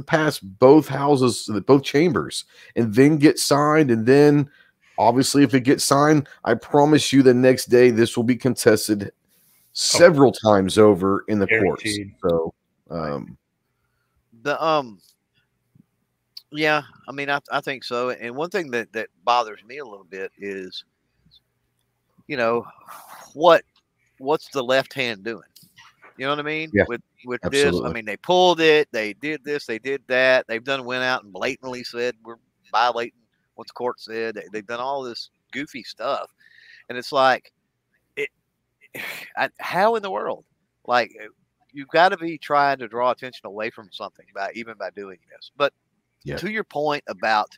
pass both houses, both chambers, and then get signed. And then obviously if it gets signed, I promise you the next day this will be contested several times over in the courts. So yeah, I mean, I think so. And one thing that bothers me a little bit is, what's the left hand doing? You know what I mean? Yeah, With this, absolutely. I mean, they pulled it, they did this, they did that. Went out and blatantly said we're violating what the court said. They've done all this goofy stuff, and it's like, how in the world? Like, you've got to be trying to draw attention away from something by doing this. But to your point about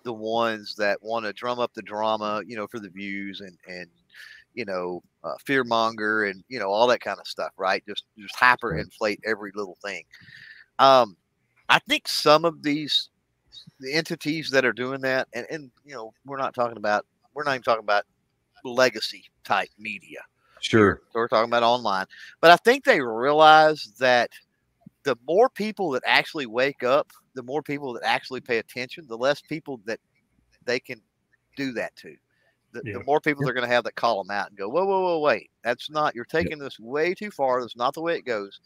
the ones that want to drum up the drama, for the views and fear monger and all that kind of stuff, right? Just hyper inflate every little thing. I think some of the entities that are doing that, and we're not even talking about legacy type media. Sure. So we're talking about online, but I think they realize that the more people that actually wake up, the more people that actually pay attention, the less people that they can do that to. The more people they're going to have that call them out and go, whoa, wait, you're taking this way too far. That's not the way it goes.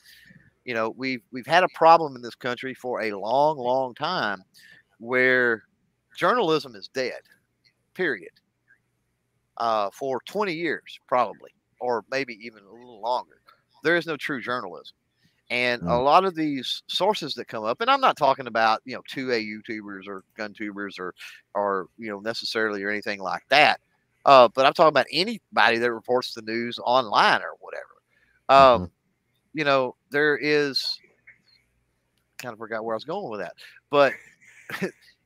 We've had a problem in this country for a long, long time where journalism is dead, period. For 20 years, probably, or maybe even a little longer. There is no true journalism. And a lot of these sources that come up, and I'm not talking about, 2A YouTubers or gun tubers or necessarily or anything like that. But I'm talking about anybody that reports the news online or whatever. There is, kind of forgot where I was going with that, but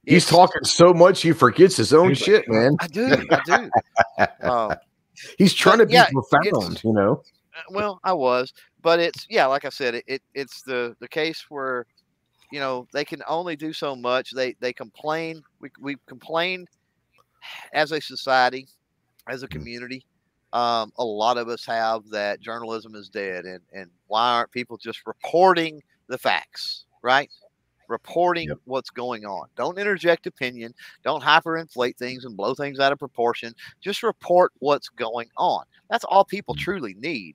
he's talking so much he forgets his own shit, man. I do. He's trying to be profound, Well, I was, but it's like I said, it's the case where they can only do so much. They complain. We complain as a society, as a community. A lot of us have that journalism is dead, and why aren't people just reporting the facts, right? Reporting what's going on. Don't interject opinion. Don't hyperinflate things and blow things out of proportion. Just report what's going on. That's all people truly need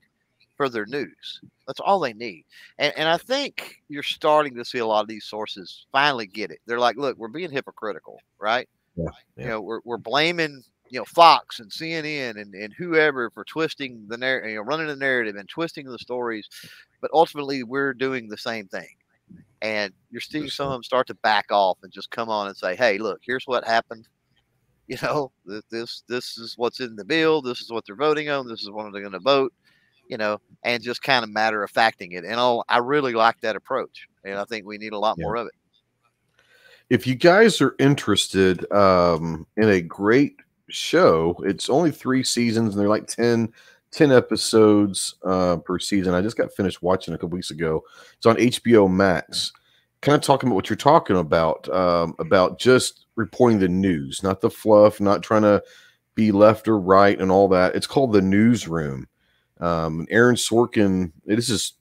for their news. That's all they need. And I think you're starting to see a lot of these sources finally get it. They're like, look, we're being hypocritical, right? Yeah. We're blaming Fox and CNN and whoever for twisting the narrative, running the narrative and twisting the stories, but ultimately we're doing the same thing. And you're seeing some of them start to back off and just come on and say, hey, look, here's what happened. This is what's in the bill. This is what they're voting on. This is what they're going to vote, and just kind of matter of facting it. And I really like that approach. And I think we need a lot more of it. If you guys are interested in a great show, it's only 3 seasons and they're like 10 episodes per season. I just got finished watching a couple weeks ago. It's on HBO Max. Kind of talking about what you're talking about just reporting the news, not the fluff, not trying to be left or right and all that. It's called The Newsroom. Aaron Sorkin, this is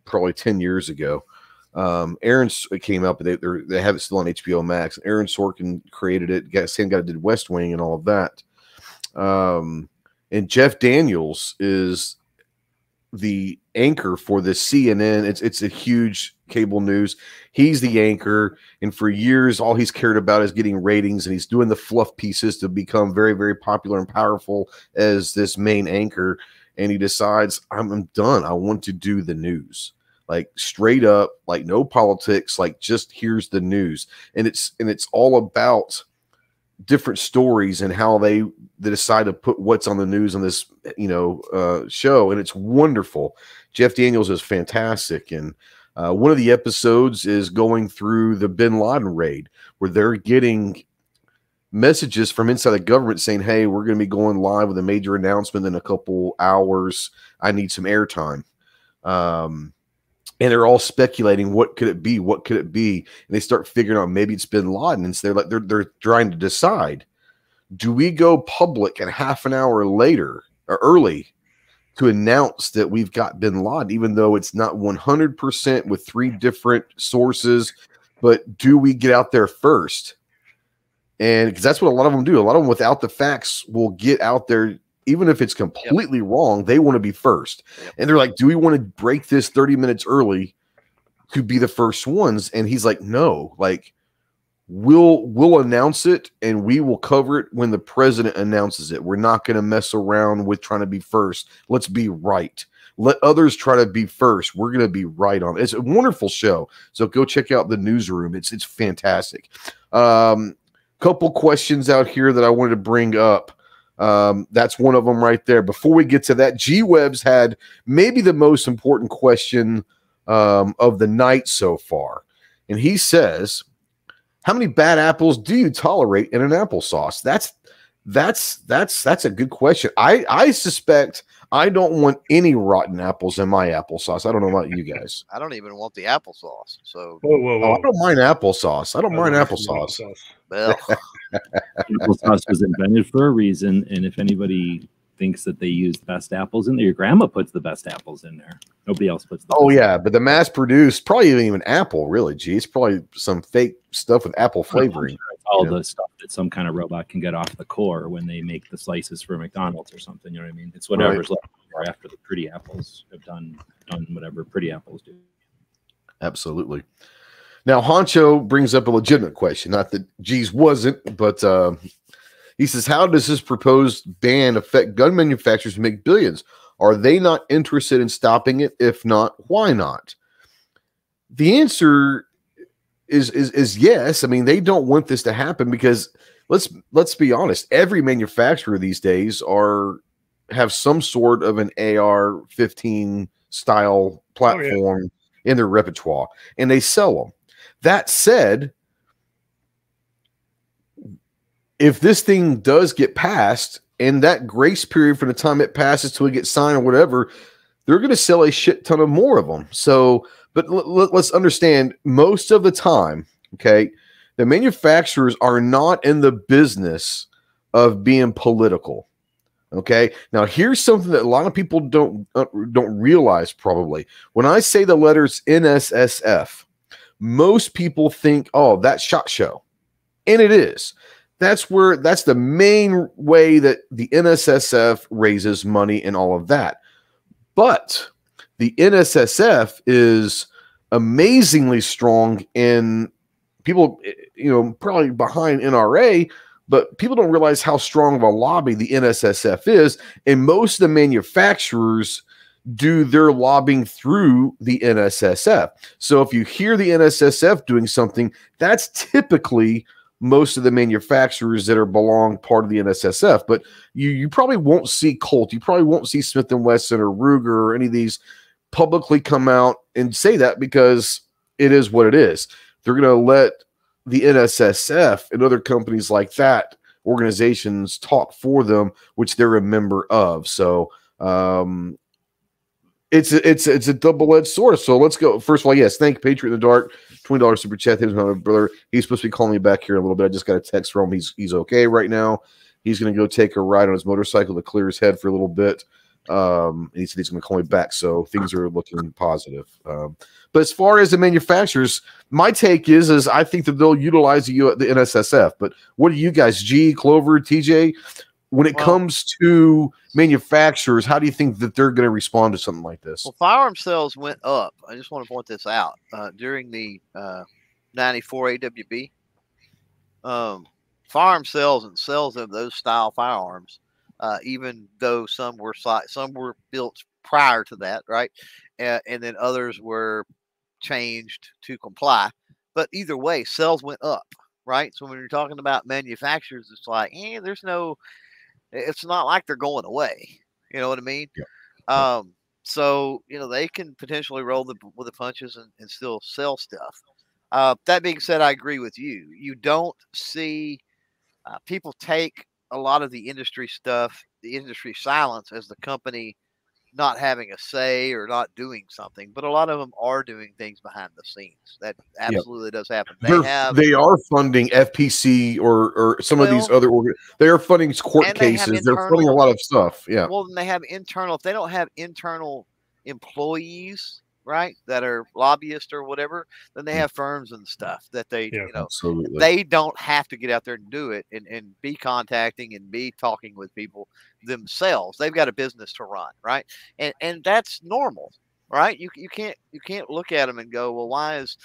probably 10 years ago. It came up, they have it still on HBO Max. Aaron Sorkin created it. Same guy that did West Wing and all of that. And Jeff Daniels is the anchor for the CNN. It's a huge cable news. He's the anchor, and for years, all he's cared about is getting ratings, and he's doing the fluff pieces to become very, very popular and powerful as this main anchor. And he decides, I'm done. I want to do the news, like straight up, like no politics, like just here's the news, and it's all about different stories and how they decide to put what's on the news on this show, and it's wonderful. Jeff Daniels is fantastic, and one of the episodes is going through the Bin Laden raid, where they're getting messages from inside the government saying, hey, we're going to be going live with a major announcement in a couple hours. I need some airtime. And they're all speculating, what could it be? What could it be? And they start figuring out maybe it's Bin Laden. And so they're trying to decide, do we go public and half an hour later or early to announce that we've got Bin Laden, even though it's not 100% with 3 different sources, but do we get out there first? And because that's what a lot of them do. A lot of them without the facts will get out there. Even if it's completely wrong, they want to be first. And they're like, do we want to break this 30 minutes early to be the first ones? And he's like, no, like we'll announce it and we will cover it when the president announces it. We're not going to mess around with trying to be first. Let's be right. Let others try to be first. We're going to be right on it. It's a wonderful show. So go check out the newsroom. It's fantastic. Couple questions out here that I wanted to bring up. That's one of them right there. Before we get to that, G-Webs had maybe the most important question of the night so far. And he says, how many bad apples do you tolerate in an applesauce? That's a good question. I suspect I don't want any rotten apples in my applesauce. I don't know about you guys. I don't even want the applesauce. So Oh, I don't mind applesauce. I don't mind applesauce. Well, Applesauce was invented for a reason, and if anybody thinks that they use the best apples in there, your grandma puts the best apples in there. Nobody else puts the best yeah, but the mass produced probably even apple, really. Gee, it's probably some fake stuff with apple flavoring. All the stuff that some kind of robot can get off the core when they make the slices for McDonald's or something. You know what I mean? It's whatever's left over after the pretty apples have done whatever pretty apples do. Absolutely. Now, Honcho brings up a legitimate question. Not that G's wasn't, but he says, how does this proposed ban affect gun manufacturers who make billions? Are they not interested in stopping it? If not, why not? The answer is yes. I mean, they don't want this to happen because let's be honest. Every manufacturer these days have some sort of an AR-15 style platform in their repertoire, and they sell them. That said, if this thing does get passed, and that grace period from the time it passes till it gets signed or whatever, they're going to sell a shit ton of more of them. So, but let's understand, most of the time, okay, the manufacturers are not in the business of being political. Okay, now here's something that a lot of people don't realize probably. When I say the letters NSSF, most people think, oh, that's SHOT Show. And it is. That's the main way that the NSSF raises money and all of that. But the NSSF is amazingly strong in people, probably behind NRA, but people don't realize how strong of a lobby the NSSF is. And most of the manufacturers do their lobbying through the NSSF. So if you hear the NSSF doing something, that's typically most of the manufacturers that are part of the NSSF. But you probably won't see Colt. You probably won't see Smith & Wesson or Ruger or any of these publicly come out and say that because it is what it is. They're going to let the NSSF and other companies like that, organizations, talk for them, which they're a member of. So it's a double-edged sword. So let's go. First of all, yes, thank Patriot in the Dark, $20 super chat. His my brother. He's supposed to be calling me back here in a little bit. I just got a text from him. He's okay right now. He's going to go take a ride on his motorcycle to clear his head for a little bit. And he said he's going to call me back. So things are looking positive. But as far as the manufacturers, my take is I think that they'll utilize the NSSF. But what do you guys, G, Clover, TJ, when it comes to manufacturers, how do you think that they're going to respond to something like this? Well, firearm sales went up. I just want to point this out. During the 94 AWB, firearm sales and sales of those style firearms, even though some were built prior to that, right? And then others were changed to comply. But either way, sales went up, right? So when you're talking about manufacturers, it's like, it's not like they're going away. You know what I mean? Yeah. So, they can potentially roll with the punches and still sell stuff. That being said, I agree with you. You don't see people take a lot of the industry stuff, the industry silence as the company not having a say or not doing something, but a lot of them are doing things behind the scenes. That absolutely does happen. They are funding FPC or some of these other they are funding court cases. They're funding a lot of stuff. Yeah. Well, then they have if they don't have internal employees, right, that are lobbyists or whatever, then they have firms and stuff that they, absolutely. They don't have to get out there and do it and be contacting and be talking with people themselves. They've got a business to run, right? And that's normal, right? You can't look at them and go, well, why is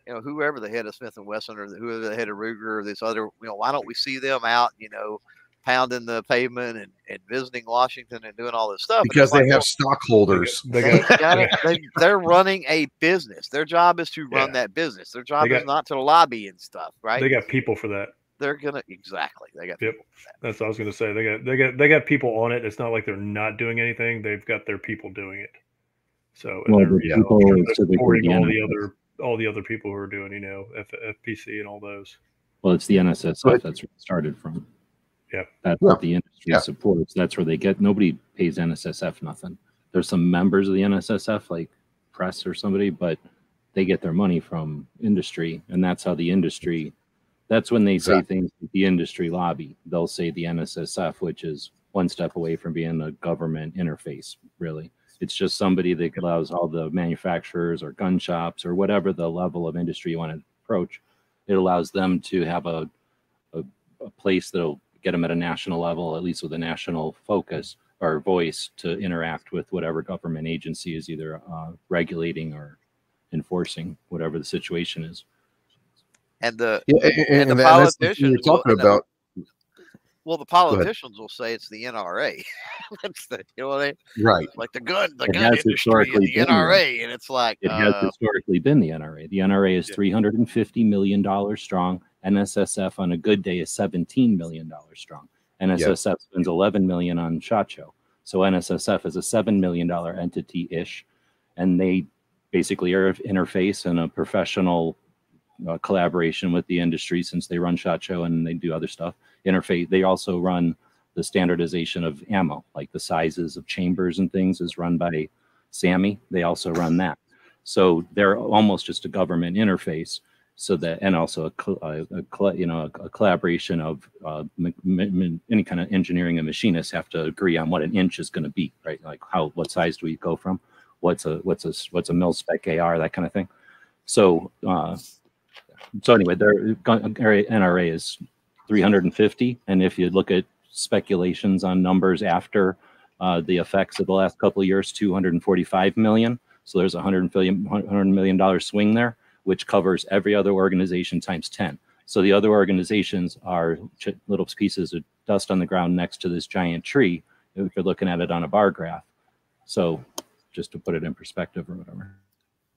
you know, whoever the head of Smith and Wesson or whoever the head of Ruger or this other, you know, why don't we see them out, you know, pounding the pavement and visiting Washington and doing all this stuff? Because they have stockholders. They're running a business. Their job is to run that business. Their job is not to lobby and stuff, right? They got people for that. They're gonna they got people for that. That's what I was gonna say. They got people on it. It's not like they're not doing anything. They've got their people doing it. So well, they're supporting all the other people who are doing, you know, FPC and all those. Well, it's the NSSF. That's where it started from. Yeah, that's what the industry supports. That's where they get. Nobody pays NSSF nothing. There's some members of the NSSF, like press or somebody, but they get their money from industry, and that's how the industry. That's when they say things like the industry lobby. They'll say the NSSF, which is one step away from being a government interface. Really, it's just somebody that allows all the manufacturers or gun shops or whatever the level of industry you want to approach. It allows them to have a place that'll get them at a national level, at least with a national focus or voice, to interact with whatever government agency is either regulating or enforcing whatever the situation is. And the politicians you're talking about. Well, the politicians will say it's the NRA. That's the, you know what I mean? Right. Like the gun industry and the NRA, and it's like it has historically been the NRA. The NRA is $350 million strong. NSSF on a good day is $17 million strong. NSSF spends $11 million on SHOT Show. So NSSF is a $7 million entity-ish, and they basically are an interface and a professional collaboration with the industry, since they run SHOT Show and they do other stuff. Interface. They also run the standardization of ammo, like the sizes of chambers and things is run by SAMI. They also run that. So they're almost just a government interface. So that, and also a collaboration of any kind of engineering and machinists have to agree on what an inch is going to be, right? Like what size do we go from? What's a mil spec AR, that kind of thing. So anyway, their NRA is 350, and if you look at speculations on numbers after the effects of the last couple of years, 245 million. So there's $100 million swing there, which covers every other organization times 10. So the other organizations are little pieces of dust on the ground next to this giant tree, if you're looking at it on a bar graph. So just to put it in perspective or whatever.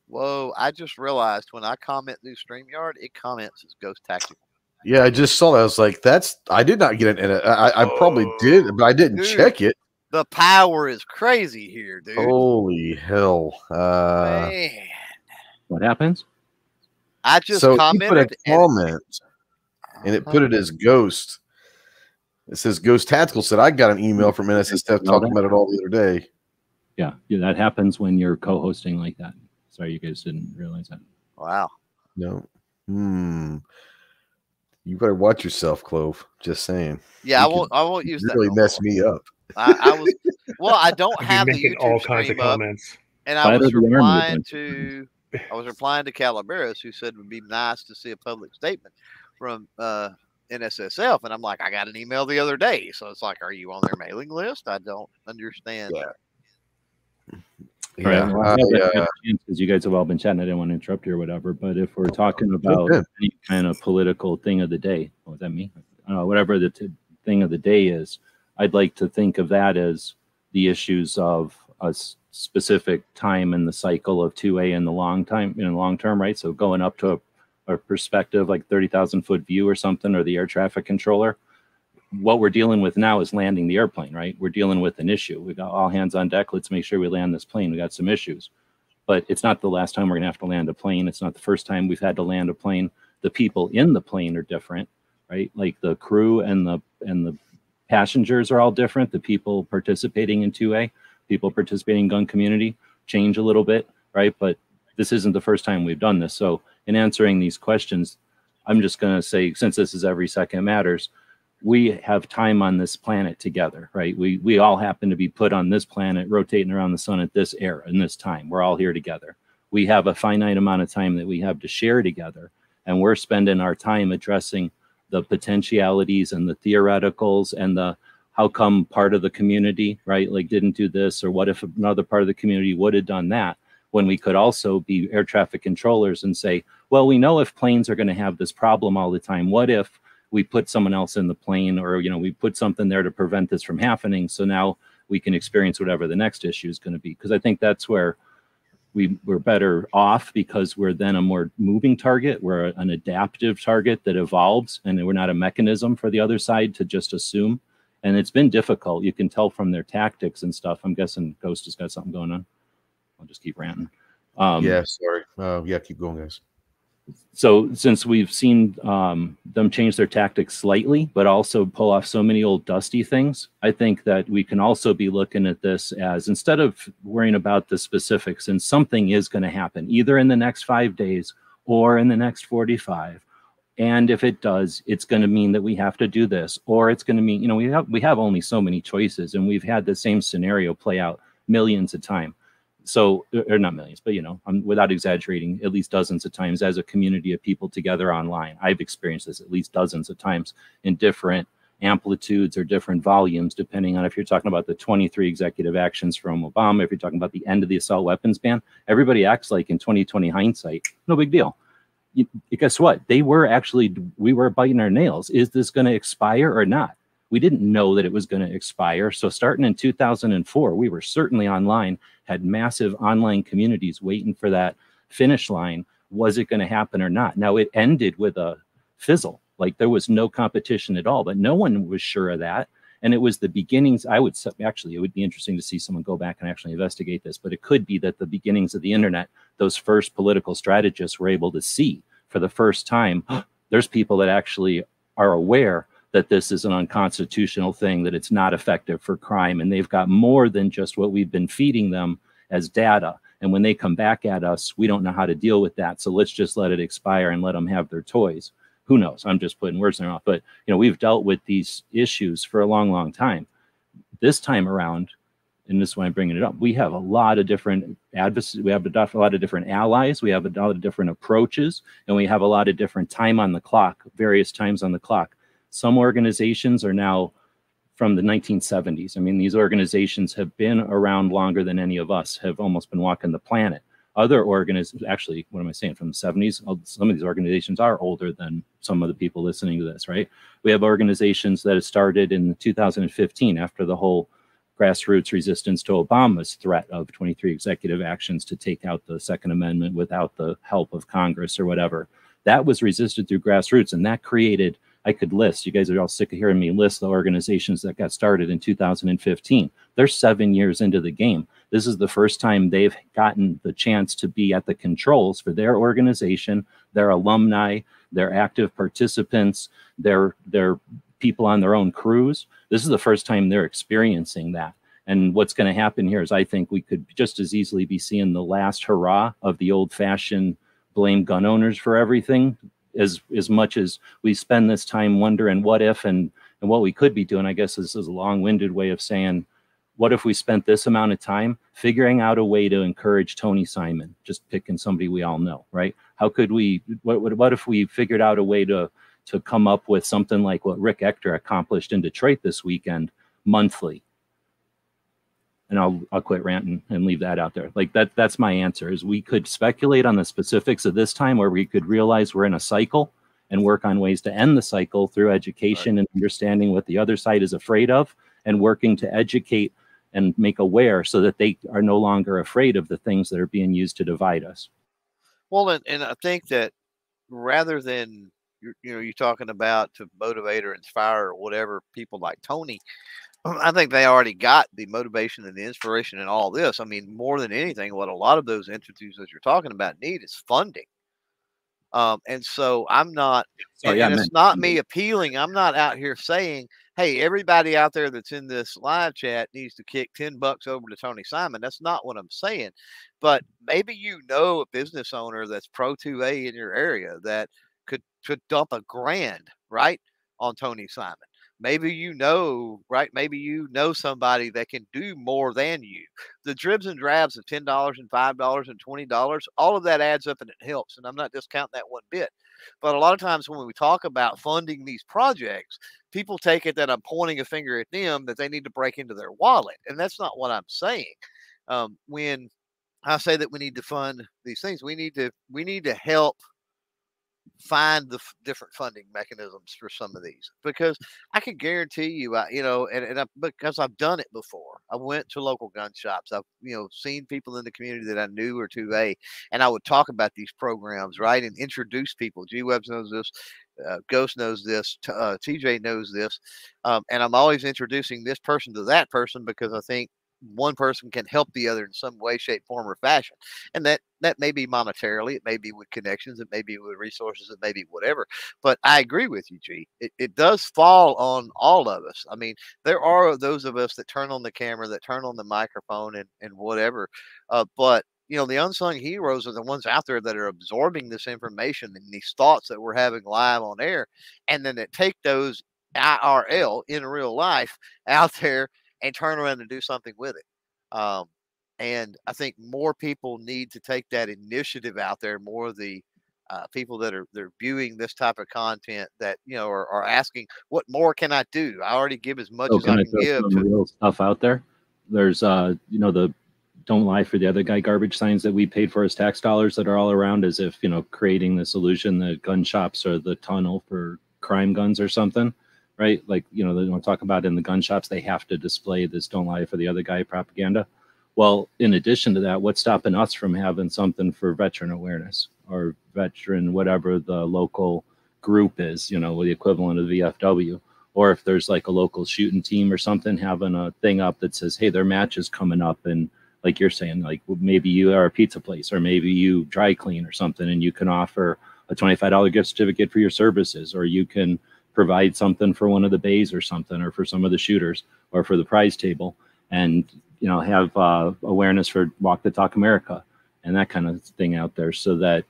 Whoa, I just realized when I comment through StreamYard, it comments as Ghost Tactical. Yeah, I just saw that. I was like, I did not get it. I probably did, but I didn't check it. The power is crazy here, dude. Holy hell. Man. What happens? I just He commented. put a comment, and it put it as Ghost. It says Ghost Tactical said, I got an email from NSSF talking about it all the other day. Yeah, that happens when you're co-hosting like that. Sorry, you guys didn't realize that. Wow. No. You better watch yourself, Clove. Just saying. Yeah, I won't use that. Really mess me up. I don't have the YouTube all kinds of comments. And I was replying to Calaveras, who said it would be nice to see a public statement from NSSF, and I'm like, I got an email the other day, so it's like, are you on their mailing list? I don't understand. Yeah. Because you guys have all been chatting, I didn't want to interrupt you or whatever. But if we're talking about any kind of political thing of the day, what does that mean? Whatever the thing of the day is, I'd like to think of that as the issues of a specific time in the cycle of 2A in the long term, right? So going up to a perspective like 30,000 foot view or something, or the air traffic controller. What we're dealing with now is landing the airplane, right? We're dealing with an issue. We got all hands on deck. Let's make sure we land this plane. We got some issues, but it's not the last time we're gonna have to land a plane. It's not the first time we've had to land a plane. The people in the plane are different, right? Like the crew and the passengers are all different. The people participating in 2A, people participating in gun community change a little bit, right? But this isn't the first time we've done this. So in answering these questions, I'm just gonna say, since this is every second matters, we have time on this planet together, right? We all happen to be put on this planet, rotating around the sun at this era, in this time. We're all here together. We have a finite amount of time that we have to share together, and we're spending our time addressing the potentialities and the theoreticals and the how come part of the community, right, like didn't do this, or what if another part of the community would have done that, when we could also be air traffic controllers and say, well, we know if planes are going to have this problem all the time, what if we put someone else in the plane, or, you know, we put something there to prevent this from happening, so now we can experience whatever the next issue is going to be. Because I think that's where we're better off, because we're then a more moving target. We're an adaptive target that evolves, and we're not a mechanism for the other side to just assume. And it's been difficult. You can tell from their tactics and stuff. I'm guessing Ghost has got something going on. I'll just keep ranting. Yeah, sorry. Yeah, keep going, guys. So since we've seen them change their tactics slightly, but also pull off so many old dusty things, I think that we can also be looking at this as, instead of worrying about the specifics, and something is going to happen either in the next 5 days or in the next 45. And if it does, it's going to mean that we have to do this, or it's going to mean, you know, we have only so many choices, and we've had the same scenario play out millions of times. So, or not millions, but, you know, without exaggerating, at least dozens of times as a community of people together online. I've experienced this at least dozens of times in different amplitudes or different volumes, depending on if you're talking about the 23 executive actions from Obama, if you're talking about the end of the assault weapons ban. Everybody acts like in 2020 hindsight, no big deal. Guess what? We were biting our nails. Is this going to expire or not? We didn't know that it was going to expire. So starting in 2004, we were certainly online, had massive online communities waiting for that finish line. Was it going to happen or not? Now, it ended with a fizzle. Like, there was no competition at all, but no one was sure of that. And it was the beginnings. I would actually, it would be interesting to see someone go back and actually investigate this, but it could be that the beginnings of the internet, those first political strategists were able to see for the first time, there's people that actually are aware that this is an unconstitutional thing, that it's not effective for crime, and they've got more than just what we've been feeding them as data. And when they come back at us, we don't know how to deal with that. So let's just let it expire and let them have their toys. Who knows? I'm just putting words in their mouth. But, you know, we've dealt with these issues for a long, long time. This time around, and this is why I'm bringing it up, we have a lot of different advocacy. We have a lot of different allies. We have a lot of different approaches, and we have a lot of different time on the clock, various times on the clock. Some organizations are now from the 1970s. I mean, these organizations have been around longer than any of us, have almost been walking the planet. Other organizations, actually, what am I saying, from the 70s? Some of these organizations are older than some of the people listening to this, right? We have organizations that have started in 2015 after the whole grassroots resistance to Obama's threat of 23 executive actions to take out the Second Amendment without the help of Congress or whatever. That was resisted through grassroots, and that created, I could list, you guys are all sick of hearing me list the organizations that got started in 2015. They're 7 years into the game. This is the first time they've gotten the chance to be at the controls for their organization, their alumni, their active participants, their people on their own crews. This is the first time they're experiencing that. And what's going to happen here is, I think we could just as easily be seeing the last hurrah of the old-fashioned blame gun owners for everything, as much as we spend this time wondering what if and what we could be doing. I guess this is a long-winded way of saying, what if we spent this amount of time figuring out a way to encourage Tony Simon, just picking somebody we all know, right? How could we, what if we figured out a way to come up with something like what Rick Ector accomplished in Detroit this weekend, monthly? And I'll quit ranting and leave that out there. Like that's my answer, is we could speculate on the specifics of this time, where we could realize we're in a cycle and work on ways to end the cycle through education and understanding what the other side is afraid of, and working to educate and make aware so that they are no longer afraid of the things that are being used to divide us. Well, and I think that rather than, you're talking about to motivate or inspire or whatever people like Tony, I think they already got the motivation and the inspiration in all this. I mean, more than anything, what a lot of those entities that you're talking about need is funding. And so I'm not, it's not me appealing. I'm not out here saying, hey, everybody out there that's in this live chat needs to kick $10 over to Tony Simon. That's not what I'm saying. But maybe a business owner that's pro 2A in your area that could dump $1,000, right, on Tony Simon. Maybe right? Maybe somebody that can do more than you. The dribs and drabs of $10 and $5 and $20, all of that adds up and it helps. And I'm not discounting that one bit. But a lot of times when we talk about funding these projects, people take it that I'm pointing a finger at them, that they need to break into their wallet. And that's not what I'm saying. When I say that we need to fund these things. We need to help find the different funding mechanisms for some of these, because I can guarantee you, because I've done it before. I went to local gun shops. I've seen people in the community that I knew were 2A, and I would talk about these programs, right, and introduce people. G Webbs knows this, Ghost knows this, TJ knows this, and I'm always introducing this person to that person, because I think one person can help the other in some way, shape, form, or fashion. And that may be monetarily, it may be with connections, it may be with resources, it may be whatever. But I agree with you, G. It does fall on all of us. I mean, there are those of us that turn on the camera, that turn on the microphone and whatever. But the unsung heroes are the ones out there that are absorbing this information and these thoughts that we're having live on air, and then that take those IRL in real life out there and turn around and do something with it. And I think more people need to take that initiative out there. More of the people that they're viewing this type of content that are asking, what more can I do? I already give as much as I can give. Some real stuff out there. There's the "Don't lie for the other guy" garbage signs that we paid for as tax dollars that are all around, as if creating this illusion that gun shops are the tunnel for crime guns or something. Right? Like, they want to talk about in the gun shops, they have to display this "don't lie for the other guy" propaganda. Well, in addition to that, what's stopping us from having something for veteran awareness or veteran, whatever the local group is, the equivalent of VFW? Or if there's like a local shooting team or something, having a thing up that says, hey, their match is coming up. And like you're saying, like maybe you are a pizza place, or maybe you dry clean or something, and you can offer a $25 gift certificate for your services, or you can provide something for one of the bays or something, or for some of the shooters, or for the prize table, and have awareness for Walk the Talk America and that kind of thing out there, so that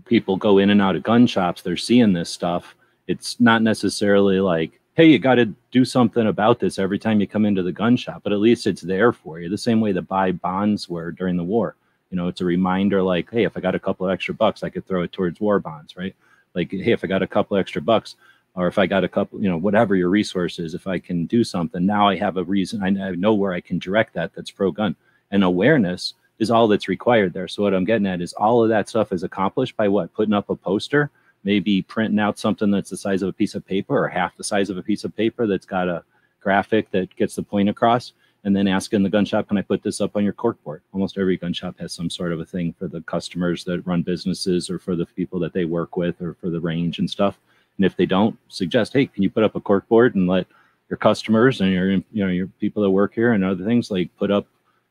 people go in and out of gun shops, they're seeing this stuff. It's not necessarily like, hey, you got to do something about this every time you come into the gun shop, but at least it's there for you, the same way the buy bonds were during the war. It's a reminder, like, hey, if I got a couple of extra bucks, I could throw it towards war bonds, right? Like, hey, if I got a couple extra bucks, or if I got a couple, whatever your resource is, if I can do something, now I have a reason. I know where I can direct that's pro-gun. And awareness is all that's required there. So what I'm getting at is all of that stuff is accomplished by what? Putting up a poster, maybe printing out something that's the size of a piece of paper or half the size of a piece of paper that's got a graphic that gets the point across, and then asking the gun shop, can I put this up on your corkboard? Almost every gun shop has some sort of a thing for the customers that run businesses, or for the people that they work with, or for the range and stuff. And if they don't, suggest, hey, can you put up a corkboard and let your customers and your people that work here and other things, like, put up,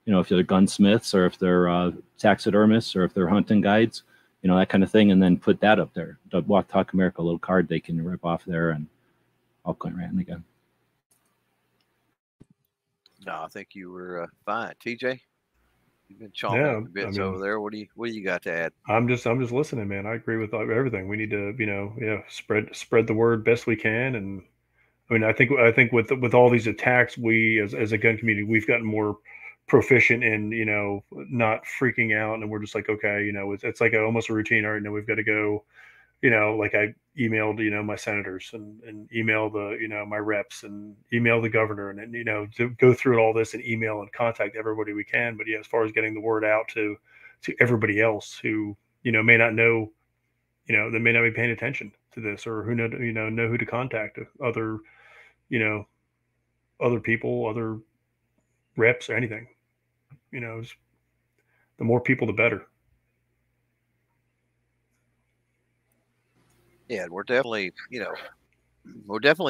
if they're gunsmiths, or if they're taxidermists, or if they're hunting guides, that kind of thing, and then put that up there. The Walk Talk America little card they can rip off there, and I'll quit ranting again. No, I think you were fine, TJ. You've been chomping the bits over there. What do you got to add? I'm just listening, man. I agree with everything. We need to, spread the word best we can. And I mean, I think with all these attacks, we as a gun community, we've gotten more proficient in, not freaking out, and we're just like, okay, it's like almost a routine. All right, now we've got to go. Like I emailed, my senators and email the, my reps, and email the governor, and to go through all this and email and contact everybody we can. But yeah, as far as getting the word out to everybody else who, may not know, they may not be paying attention to this, or who know who to contact, other, other people, other reps, or anything, the more people, the better. Yeah, we're definitely,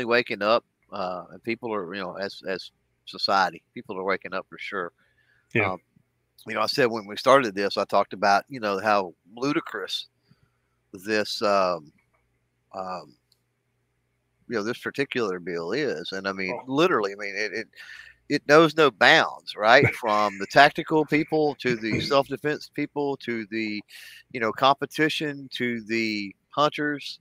waking up, and people are, as society, people are waking up for sure. Yeah. I said when we started this, I talked about, how ludicrous this, this particular bill is. And I mean, literally, it knows no bounds, right? From the tactical people to the self-defense people to the, competition to the hunters.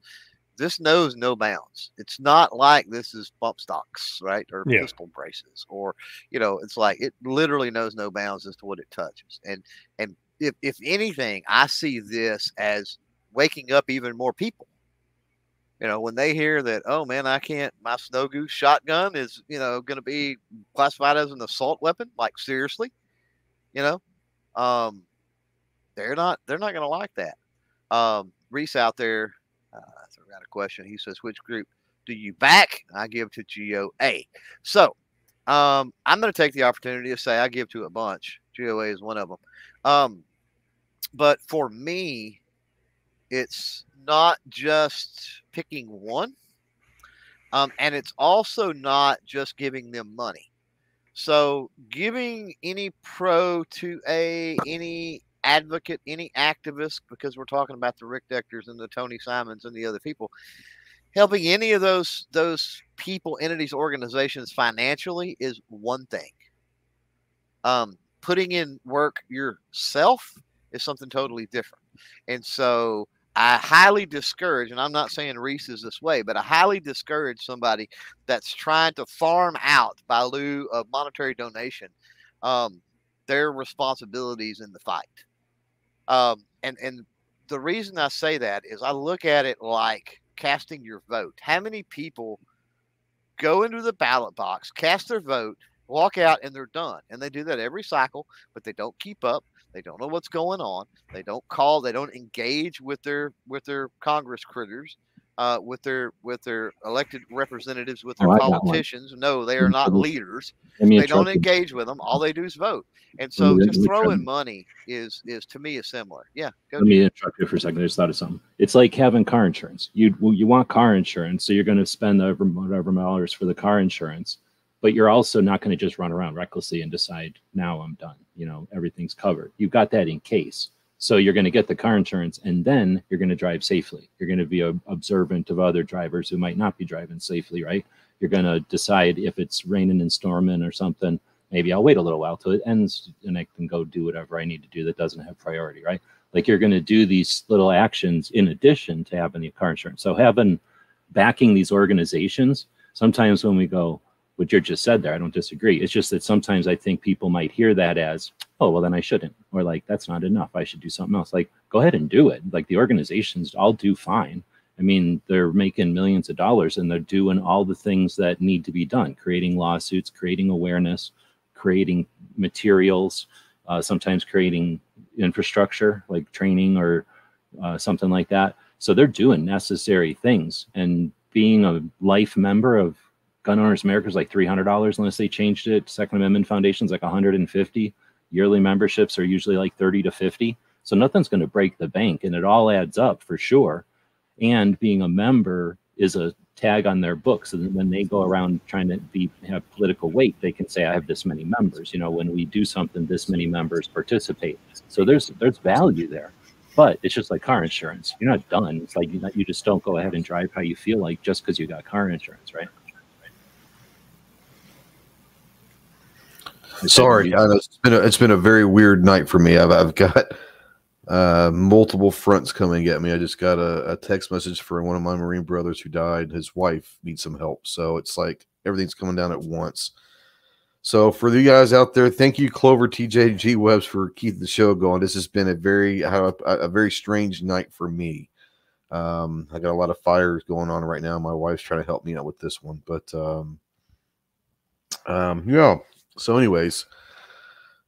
This knows no bounds. It's not like this is bump stocks, right? Or pistol braces, or, it's like, it literally knows no bounds as to what it touches. And if anything, I see this as waking up even more people. When they hear that, oh man, my Snow Goose shotgun is, going to be classified as an assault weapon. Like, seriously, they're not going to like that. Reese out there, got a question. He says, which group do you back? I give to GOA. So I'm going to take the opportunity to say I give to a bunch. GOA is one of them. But for me, it's not just picking one. And it's also not just giving them money. So giving any pro to any advocate, any activist, because we're talking about the Rick Decters and the Tony Simons and the other people, helping any of those people, entities, organizations financially is one thing. Putting in work yourself is something totally different. And so I highly discourage, and I'm not saying Reese is this way, but I highly discourage somebody that's trying to farm out by lieu of monetary donation their responsibilities in the fight. And the reason I say that is I look at it like casting your vote. How many people go into the ballot box, cast their vote, walk out, and they're done? And they do that every cycle, but they don't keep up. They don't know what's going on. They don't call. They don't engage with their Congress critters, with their elected representatives, with their politicians. No, they are not leaders. They don't engage with them. All they do is vote. And so just throwing money is to me is similar. Yeah. Let me interrupt you for a second. I just thought of something. It's like having car insurance. You want car insurance, so you're going to spend whatever dollars for the car insurance. But you're also not going to just run around recklessly and decide, now I'm done. Everything's covered. You've got that in case. So you're going to get the car insurance, and then you're going to drive safely. You're going to be observant of other drivers who might not be driving safely, right? You're going to decide if it's raining and storming or something, maybe I'll wait a little while till it ends and I can go do whatever I need to do that doesn't have priority, right? Like you're going to do these little actions in addition to having the car insurance. So backing these organizations, sometimes when we go, what you just said there, I don't disagree. It's just that sometimes I think people might hear that as, oh, well, then I shouldn't. Or like, that's not enough. I should do something else. Like, go ahead and do it. Like the organizations all do fine. I mean, they're making millions of dollars and they're doing all the things that need to be done, creating lawsuits, creating awareness, creating materials, sometimes creating infrastructure like training or something like that. So they're doing necessary things. And being a life member of Gun Owners America is like $300 unless they changed it. Second Amendment Foundation's like $150. Yearly memberships are usually like $30 to $50. So nothing's going to break the bank, and it all adds up for sure. And being a member is a tag on their book, so that when they go around trying to have political weight, they can say, I have this many members. When we do something, this many members participate. So there's value there. But it's just like car insurance. You're not done. It's like you just don't go ahead and drive how you feel like just because you got car insurance, right? Sorry, it's been a very weird night for me. I've got multiple fronts coming at me. I just got a text message for one of my Marine brothers who died. His wife needs some help, so it's like everything's coming down at once. So for you guys out there, thank you, Clover, TJ, G Webs, for keeping the show going. This has been a very strange night for me. I got a lot of fires going on right now. My wife's trying to help me out with this one, but yeah. So anyways,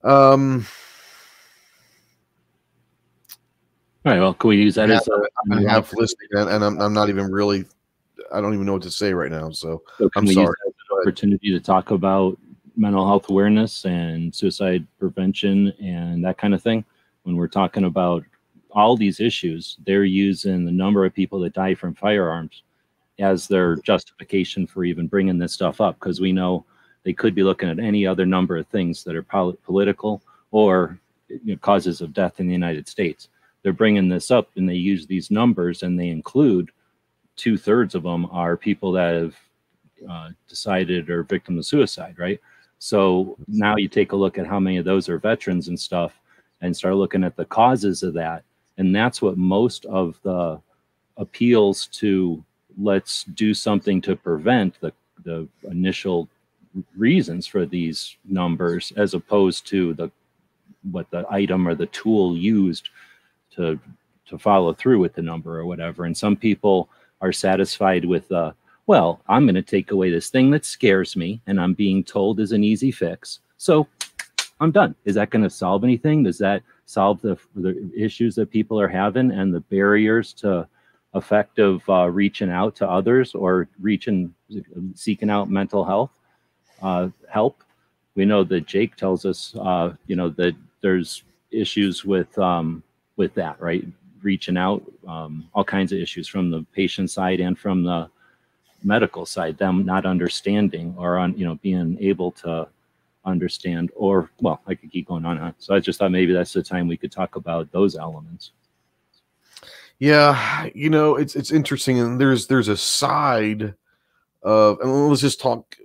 all right, well, can we use that as I'm half listening, and I'm not even really, I don't even know what to say right now. So I'm sorry. Use that as an opportunity to talk about mental health awareness and suicide prevention and that kind of thing. When we're talking about all these issues, they're using the number of people that die from firearms as their justification for even bringing this stuff up, because we know they could be looking at any other number of things that are political or causes of death in the United States. They're bringing this up, and they use these numbers, and they include 2/3 of them are people that have decided are victims of suicide, right? So now you take a look at how many of those are veterans and stuff, and start looking at the causes of that. And that's what most of the appeals to let's do something to prevent the initial reasons for these numbers, as opposed to what the item or the tool used to follow through with the number or whatever. And some people are satisfied with well, I'm going to take away this thing that scares me and I'm being told is an easy fix, so I'm done. Is that going to solve anything? Does that solve the issues that people are having and the barriers to effective reaching out to others or seeking out mental health help. We know that Jake tells us, that there's issues with that, right? Reaching out, all kinds of issues from the patient side and from the medical side, them not understanding or being able to understand, or well, I could keep going on. So I just thought maybe that's the time we could talk about those elements. Yeah, it's interesting, and there's a side of, and let's just talk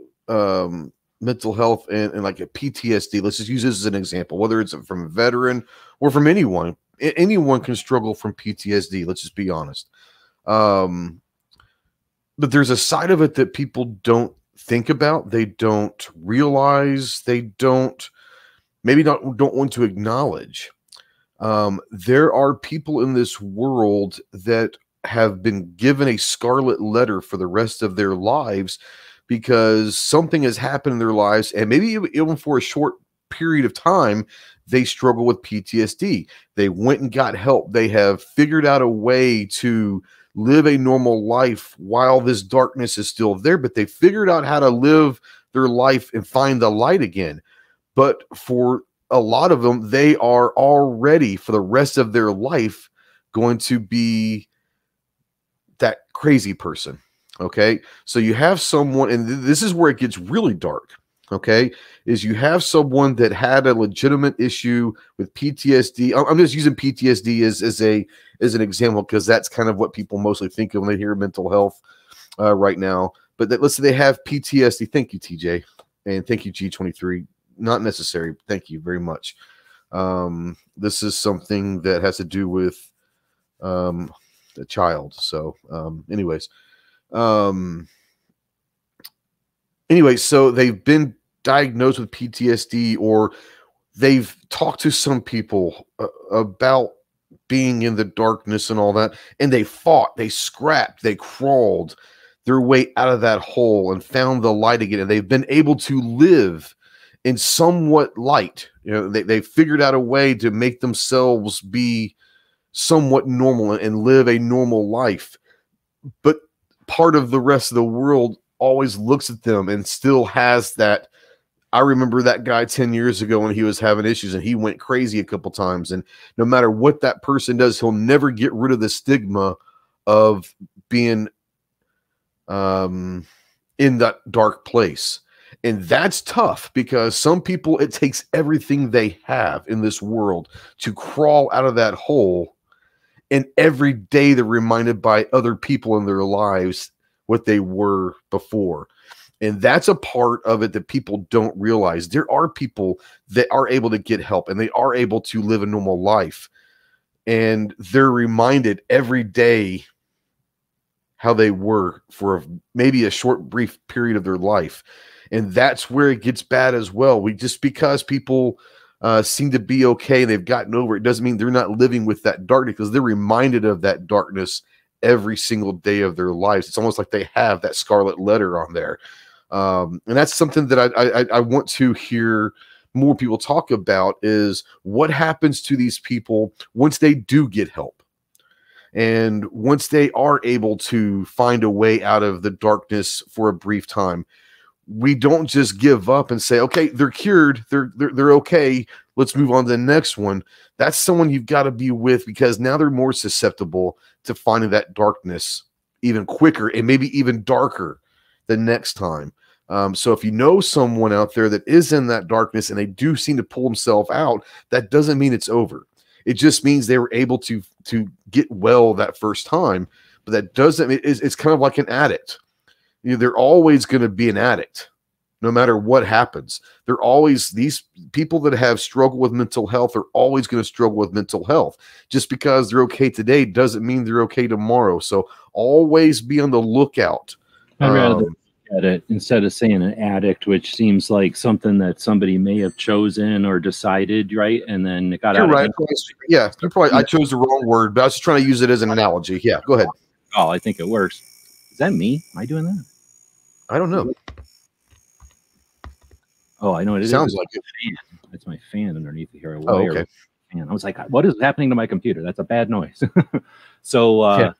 mental health and like a PTSD. Let's just use this as an example, whether it's from a veteran or from anyone. Anyone can struggle from PTSD. Let's just be honest. But there's a side of it that people don't think about. They don't realize. They don't want to acknowledge. There are people in this world that have been given a scarlet letter for the rest of their lives because something has happened in their lives, and maybe even for a short period of time, they struggle with PTSD. They went and got help. They have figured out a way to live a normal life while this darkness is still there, but they figured out how to live their life and find the light again. But for a lot of them, they are already for the rest of their life going to be that crazy person. Okay. So you have someone, and this is where it gets really dark. Okay. Is you have someone that had a legitimate issue with PTSD. I'm just using PTSD as an example, because that's kind of what people mostly think of when they hear mental health right now. But let's say they have PTSD. Thank you, TJ. And thank you, G23. Not necessary. Thank you very much. This is something that has to do with a child. So anyways, so they've been diagnosed with PTSD, or they've talked to some people about being in the darkness and all that, and they fought, they scrapped, they crawled their way out of that hole and found the light again, and they've been able to live in somewhat light. They figured out a way to make themselves be somewhat normal and live a normal life. But part of the rest of the world always looks at them and still has that. I remember that guy 10 years ago when he was having issues and he went crazy a couple times. And no matter what that person does, he'll never get rid of the stigma of being in that dark place. And that's tough, because some people, it takes everything they have in this world to crawl out of that hole. And every day they're reminded by other people in their lives what they were before. And that's a part of it that people don't realize. There are people that are able to get help and they are able to live a normal life. And they're reminded every day how they were for maybe a short, brief period of their life. And that's where it gets bad as well. Just because people seem to be okay and they've gotten over it doesn't mean they're not living with that darkness, because they're reminded of that darkness every single day of their lives. It's almost like they have that scarlet letter on there. And that's something that I want to hear more people talk about, is what happens to these people once they do get help. And once they are able to find a way out of the darkness for a brief time, we don't just give up and say, okay, they're cured. They're okay. Let's move on to the next one. That's someone you've got to be with, because now they're more susceptible to finding that darkness even quicker and maybe even darker the next time. So if you know someone out there that is in that darkness and they do seem to pull themselves out, that doesn't mean it's over. It just means they were able to get well that first time, but that doesn't mean it's kind of like an addict. They're always going to be an addict, no matter what happens. They're always, these people that have struggled with mental health are always going to struggle with mental health. Just because they're okay today doesn't mean they're okay tomorrow. So always be on the lookout. I'd rather look at it instead of saying an addict, which seems like something that somebody may have chosen or decided, right? And then it got out. Right. Yeah, I chose the wrong word, but I was just trying to use it as an analogy. Yeah, go ahead. Oh, I think it works. Is that me? Am I doing that? I don't know. Oh, I know what it sounds is. like it. It's my fan underneath here. Oh, okay. fan. I was like, what is happening to my computer? That's a bad noise. So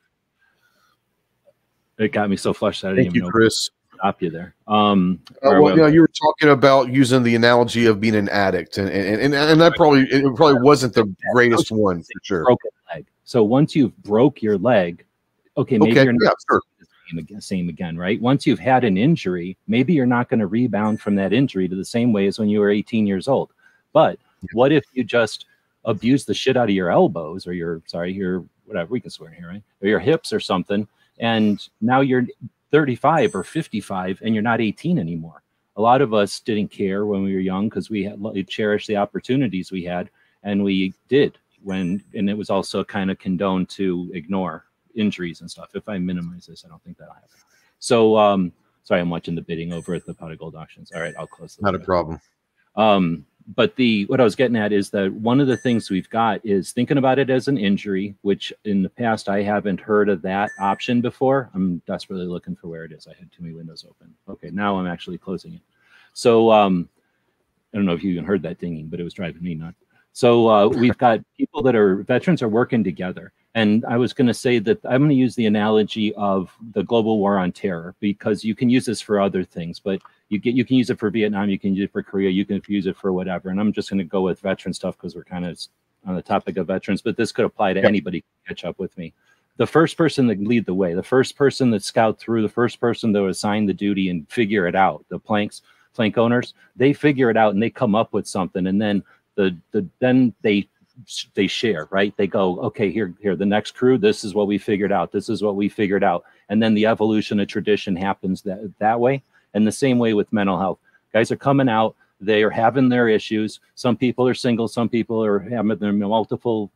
it got me so flushed that I didn't Thank even you, know Chris. stop you there. Well, you were talking about using the analogy of being an addict, and that probably wasn't the greatest one for sure. Broken leg. So once you've broke your leg, okay, maybe you're not the same again, right? Once you've had an injury, maybe you're not going to rebound from that injury to the same way as when you were 18 years old. But what if you just abuse the shit out of your elbows or your whatever, we can swear here, right? Or your hips or something, and now you're 35 or 55 and you're not 18 anymore. A lot of us didn't care when we were young because we cherished the opportunities we had, and we did and it was also kind of condoned to ignore injuries and stuff. If I minimize this, I don't think that'll happen. So sorry, I'm watching the bidding over at the Pot of Gold auctions. All right, I'll close. Not a problem. But what I was getting at is that one of the things we've got is thinking about it as an injury, which in the past I haven't heard of that option before. I'm desperately looking for where it is. I had too many windows open. Okay, now I'm actually closing it. So I don't know if you even heard that dinging, but it was driving me nuts. So we've got people that are veterans are working together. And I was going to say that I'm going to use the analogy of the global war on terror, because you can use this for other things, but you can use it for Vietnam, you can use it for Korea, you can use it for whatever. And I'm just going to go with veteran stuff because we're kind of on the topic of veterans, but this could apply to anybody who can catch up with me. The first person that lead the way, the first person that scout through, the first person that would assign the duty and figure it out, the plank owners, they figure it out and they come up with something, and then then they share, right? They go, okay, here, the next crew, this is what we figured out. This is what we figured out. And then the evolution of tradition happens that way. And the same way with mental health. Guys are coming out, they are having their issues. Some people are single, some people are having their multiple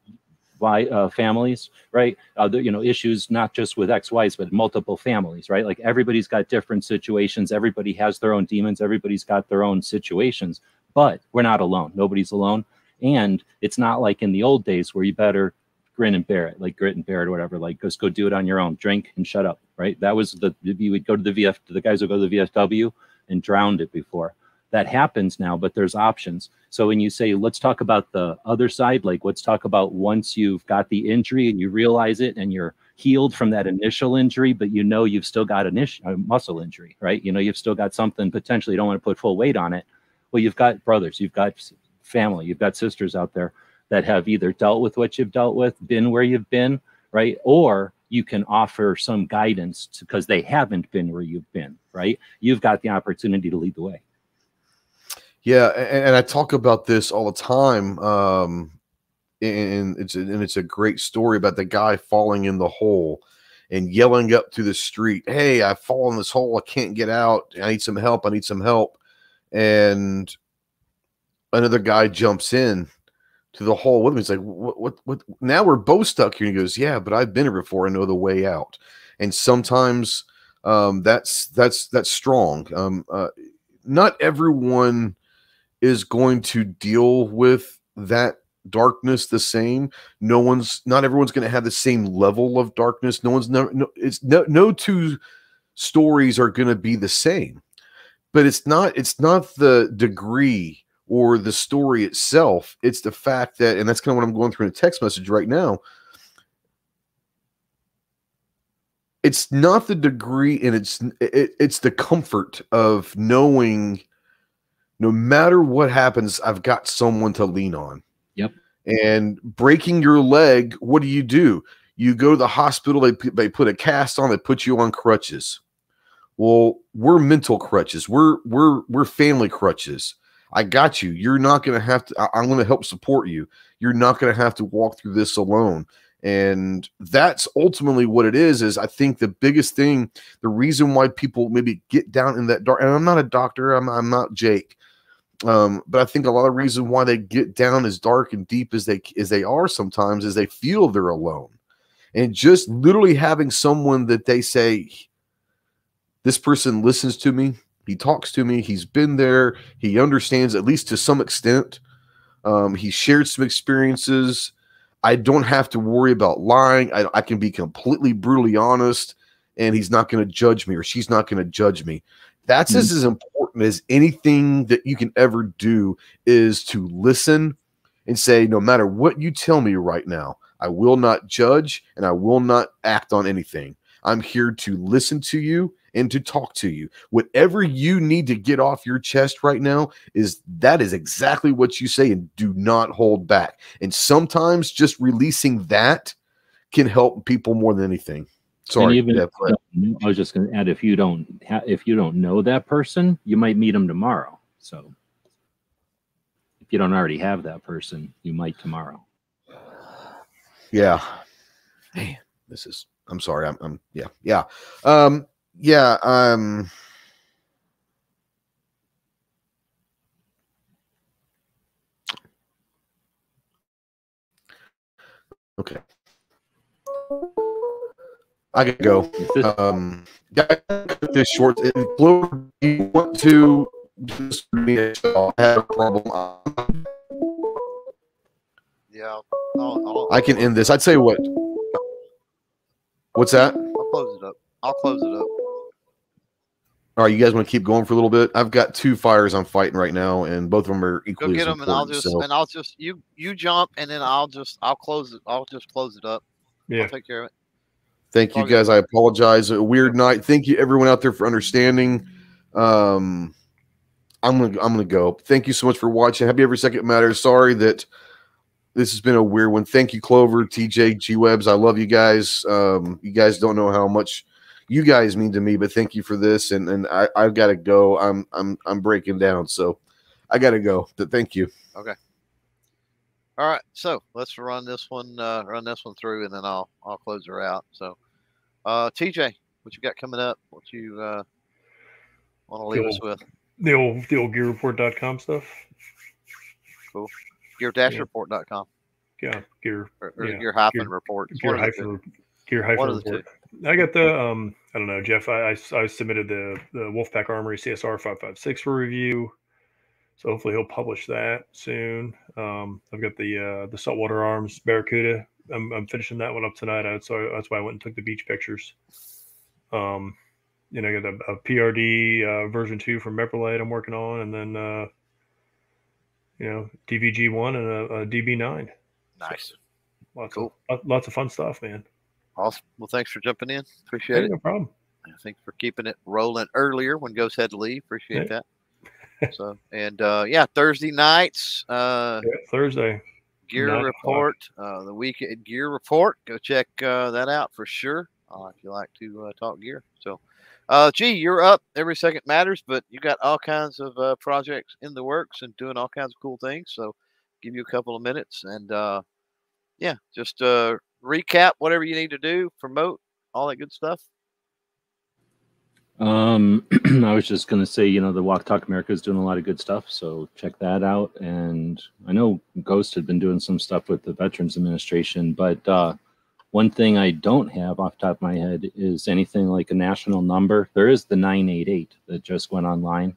families, right? Issues not just with ex-wives, but multiple families, right? Like everybody's got different situations. Everybody has their own demons. Everybody's got their own situations, but we're not alone. Nobody's alone. And it's not like in the old days where you better grin and bear it, like grit and bear it or whatever, like just go do it on your own, drink and shut up, right? That was you would go to the guys would go to the VFW and drowned it before. That happens now, but there's options. So when you say, let's talk about the other side, like let's talk about once you've got the injury and you realize it and you're healed from that initial injury, but you've still got a muscle injury, right? You've still got something potentially, you don't want to put full weight on it. Well, you've got brothers, you've got family, you've got sisters out there that have either dealt with what you've dealt with, been where you've been, right? Or you can offer some guidance because they haven't been where you've been, right? You've got the opportunity to lead the way. Yeah, and I talk about this all the time, and it's a great story about the guy falling in the hole and yelling up to the street, "Hey, I've fallen in this hole, I can't get out, I need some help, I need some help." And another guy jumps in to the hole with him. He's like, what? Now we're both stuck here. And he goes, "Yeah, but I've been here before. I know the way out." And sometimes that's strong. Not everyone is going to deal with that darkness the same. Not everyone's going to have the same level of darkness. No two stories are going to be the same. But it's not the degree or the story itself. It's the fact that, and that's kind of what I'm going through in a text message right now. It's not the degree, and it's the comfort of knowing no matter what happens, I've got someone to lean on. Yep. And breaking your leg, what do? You go to the hospital, they put a cast on, they put you on crutches. Well, we're mental crutches. We're family crutches. I got you. You're not going to have to, I'm going to help support you. You're not going to have to walk through this alone. And that's ultimately what it is I think the biggest thing, the reason why people maybe get down in that dark, and I'm not a doctor, I'm not Jake. But I think a lot of reason why they get down as dark and deep as they are sometimes is they feel they're alone. And just literally having someone that they say, this person listens to me, he talks to me, he's been there, he understands at least to some extent. He shared some experiences. I don't have to worry about lying. I can be completely brutally honest, and he's not going to judge me, or she's not going to judge me. That's as important as anything that you can ever do, is to listen, and say, no matter what you tell me right now, I will not judge and I will not act on anything. I'm here to listen to you and to talk to you. Whatever you need to get off your chest right now is exactly what you say, and do not hold back. And sometimes just releasing that can help people more than anything. Sorry. I was just going to add, if you don't know that person, you might meet them tomorrow. So if you don't already have that person, you might tomorrow. Yeah. Man, I'm sorry. Yeah. Okay. I can go. Cut this short. If you want to just have a problem. Yeah. I can end this. I'd say what? What's that? I'll close it up. All right, you guys want to keep going for a little bit? I've got 2 fires I'm fighting right now, and both of them are equally Go get them, important, and I'll just you jump, and then I'll close it. I'll just close it up. Yeah. I'll take care of it. Thank you, guys. I apologize. A weird night. Thank you, everyone out there, for understanding. I'm gonna go. Thank you so much for watching. Happy Every Second Matters. Sorry that this has been a weird one. Thank you, Clover, TJ, G-Webs. I love you guys. You guys don't know how much you guys mean to me, but thank you for this. And I've got to go. I'm breaking down, so I got to go. But thank you. Okay. All right. So let's run this one through, and then I'll close her out. So, TJ, what you got coming up? What you want to leave us with? The old gearreport.com stuff. Cool. Gear-report.com. Yeah, gear. Gear-report. Gear-report. I got the I don't know, Jeff. I submitted the Wolfpack Armory CSR 556 for review, so hopefully he'll publish that soon. I've got the Saltwater Arms Barracuda. I'm finishing that one up tonight. So that's why I went and took the beach pictures. I got a PRD version 2 from Meprolite I'm working on, and then DVG1 and a DB9. Nice. So lots of fun stuff, man. Awesome. Well, thanks for jumping in. Appreciate it. No problem. Thanks for keeping it rolling earlier when Ghost had to leave. Appreciate that. So, and Thursday nights. Thursday. Gear Report. The weekend Gear Report. Go check that out for sure. If you like to talk gear. So, you're up. Every second matters, but you got all kinds of projects in the works and doing all kinds of cool things. So, give you a couple of minutes and just recap whatever you need to do, promote all that good stuff. I was just going to say, the Walk Talk America is doing a lot of good stuff, so check that out. And I know Ghost had been doing some stuff with the Veterans Administration, but one thing I don't have off the top of my head is anything like a national number. There is the 988 that just went online.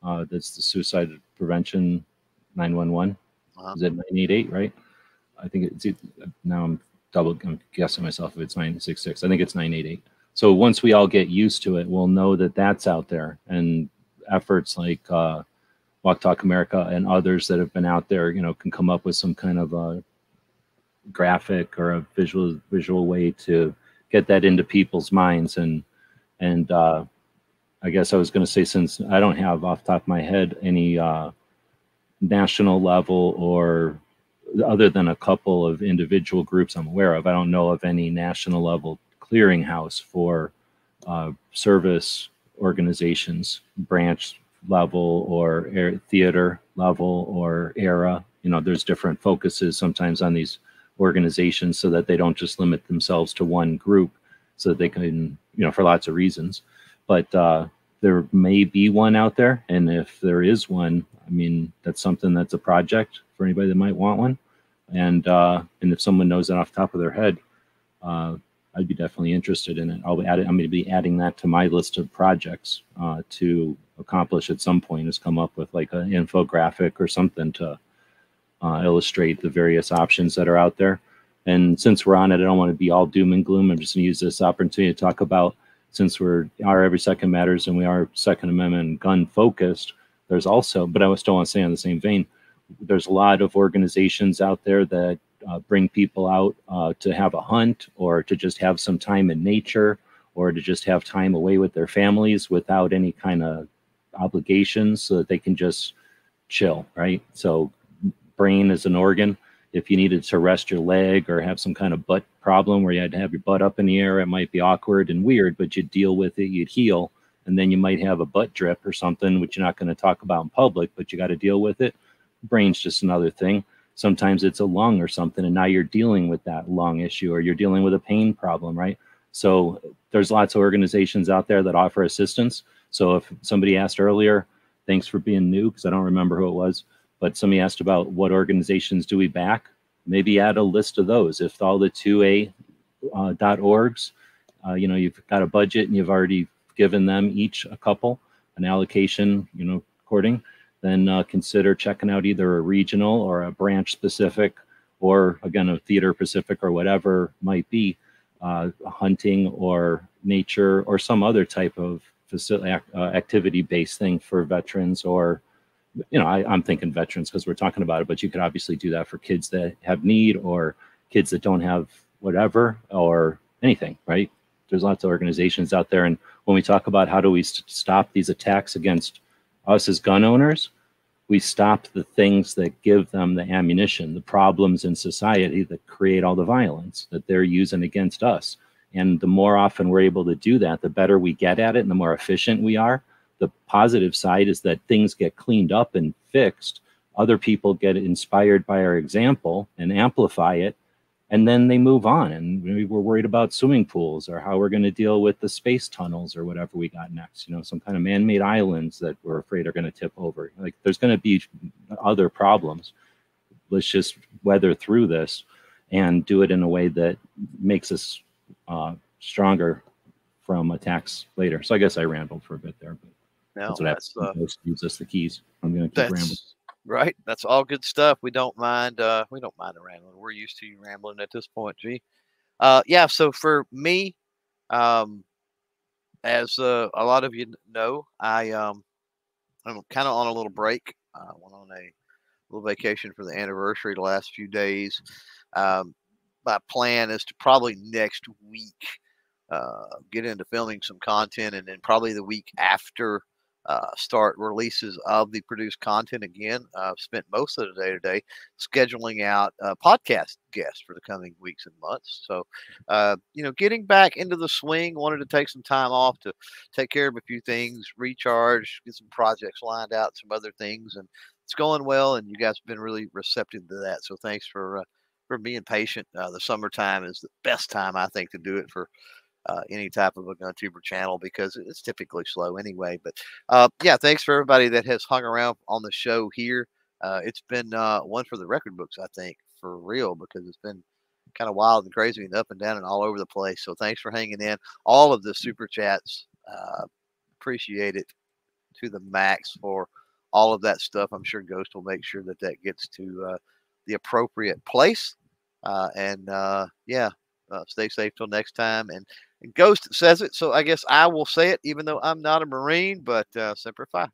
That's the suicide prevention 911. Is it 988, right? I think it's now I'm guessing myself if it's 966. I think it's 988. So once we all get used to it, we'll know that that's out there. And efforts like Walk Talk America and others that have been out there, can come up with some kind of a graphic or a visual way to get that into people's minds. And I guess I was going to say, since I don't have off the top of my head any national level or other than a couple of individual groups I'm aware of, I don't know of any national level clearinghouse for service organizations, branch level or theater level or era. There's different focuses sometimes on these organizations so that they don't just limit themselves to one group, so that they can, for lots of reasons. But there may be one out there. And if there is one, that's something that's a project for anybody that might want one. And if someone knows that off the top of their head, I'd be definitely interested in it. I'm going to be adding that to my list of projects to accomplish at some point, is come up with like an infographic or something to illustrate the various options that are out there. And since we're on it, I don't want to be all doom and gloom. I'm just going to use this opportunity to talk about, since our Every Second Matters and we are Second Amendment gun focused, there's also, but I still want to say on the same vein, there's a lot of organizations out there that bring people out to have a hunt, or to just have some time in nature, or to just have time away with their families without any kind of obligations, so that they can just chill, right? So brain is an organ. If you needed to rest your leg or have some kind of butt problem where you had to have your butt up in the air, it might be awkward and weird, but you'd deal with it, you'd heal. And then you might have a butt drip or something, which you're not going to talk about in public, but you got to deal with it. Brain's just another thing. Sometimes it's a lung or something, and now you're dealing with that lung issue, or you're dealing with a pain problem, right? So there's lots of organizations out there that offer assistance. So if somebody asked earlier, thanks for being new, because I don't remember who it was, but somebody asked about what organizations do we back. Maybe add a list of those. If all the 2A .orgs, you've got a budget and you've already given them each a couple, an allocation, according, then consider checking out either a regional or a branch specific, or again, a theater specific, or whatever might be, hunting or nature or some other type of activity-based thing for veterans, or I'm thinking veterans because we're talking about it, but you could obviously do that for kids that have need, or kids that don't have whatever, or anything, right? There's lots of organizations out there. And when we talk about how do we stop these attacks against us as gun owners, we stop the things that give them the ammunition, the problems in society that create all the violence that they're using against us. And the more often we're able to do that, the better we get at it and the more efficient we are. The positive side is that things get cleaned up and fixed. Other people get inspired by our example and amplify it. And then they move on. And we're worried about swimming pools, or how we're going to deal with the space tunnels, or whatever we got next, some kind of man-made islands that we're afraid are going to tip over. Like, there's going to be other problems. Let's just weather through this and do it in a way that makes us stronger from attacks later. So I guess I rambled for a bit there, but that's what happens. Gives us the keys. I'm going to keep rambling. Right. That's all good stuff. We don't mind the rambling. We're used to you rambling at this point, G. So for me, as a lot of you know, I'm kind of on a little break. Went on a little vacation for the anniversary the last few days. My plan is to probably next week get into filming some content, and then probably the week after start releases of the produced content again. I've spent most of the day today scheduling out podcast guests for the coming weeks and months. So, getting back into the swing, wanted to take some time off to take care of a few things, recharge, get some projects lined out, some other things, and it's going well. And you guys have been really receptive to that. So thanks for being patient. The summertime is the best time, I think, to do it for any type of a GunTuber channel, because it's typically slow anyway. But thanks for everybody that has hung around on the show here. It's been one for the record books, I think, for real, because it's been kind of wild and crazy and up and down and all over the place. So thanks for hanging in. All of the super chats, appreciate it to the max for all of that stuff. I'm sure Ghost will make sure that gets to the appropriate place. Stay safe till next time. And Ghost says it, so I guess I will say it, even though I'm not a Marine, but Semper Fi.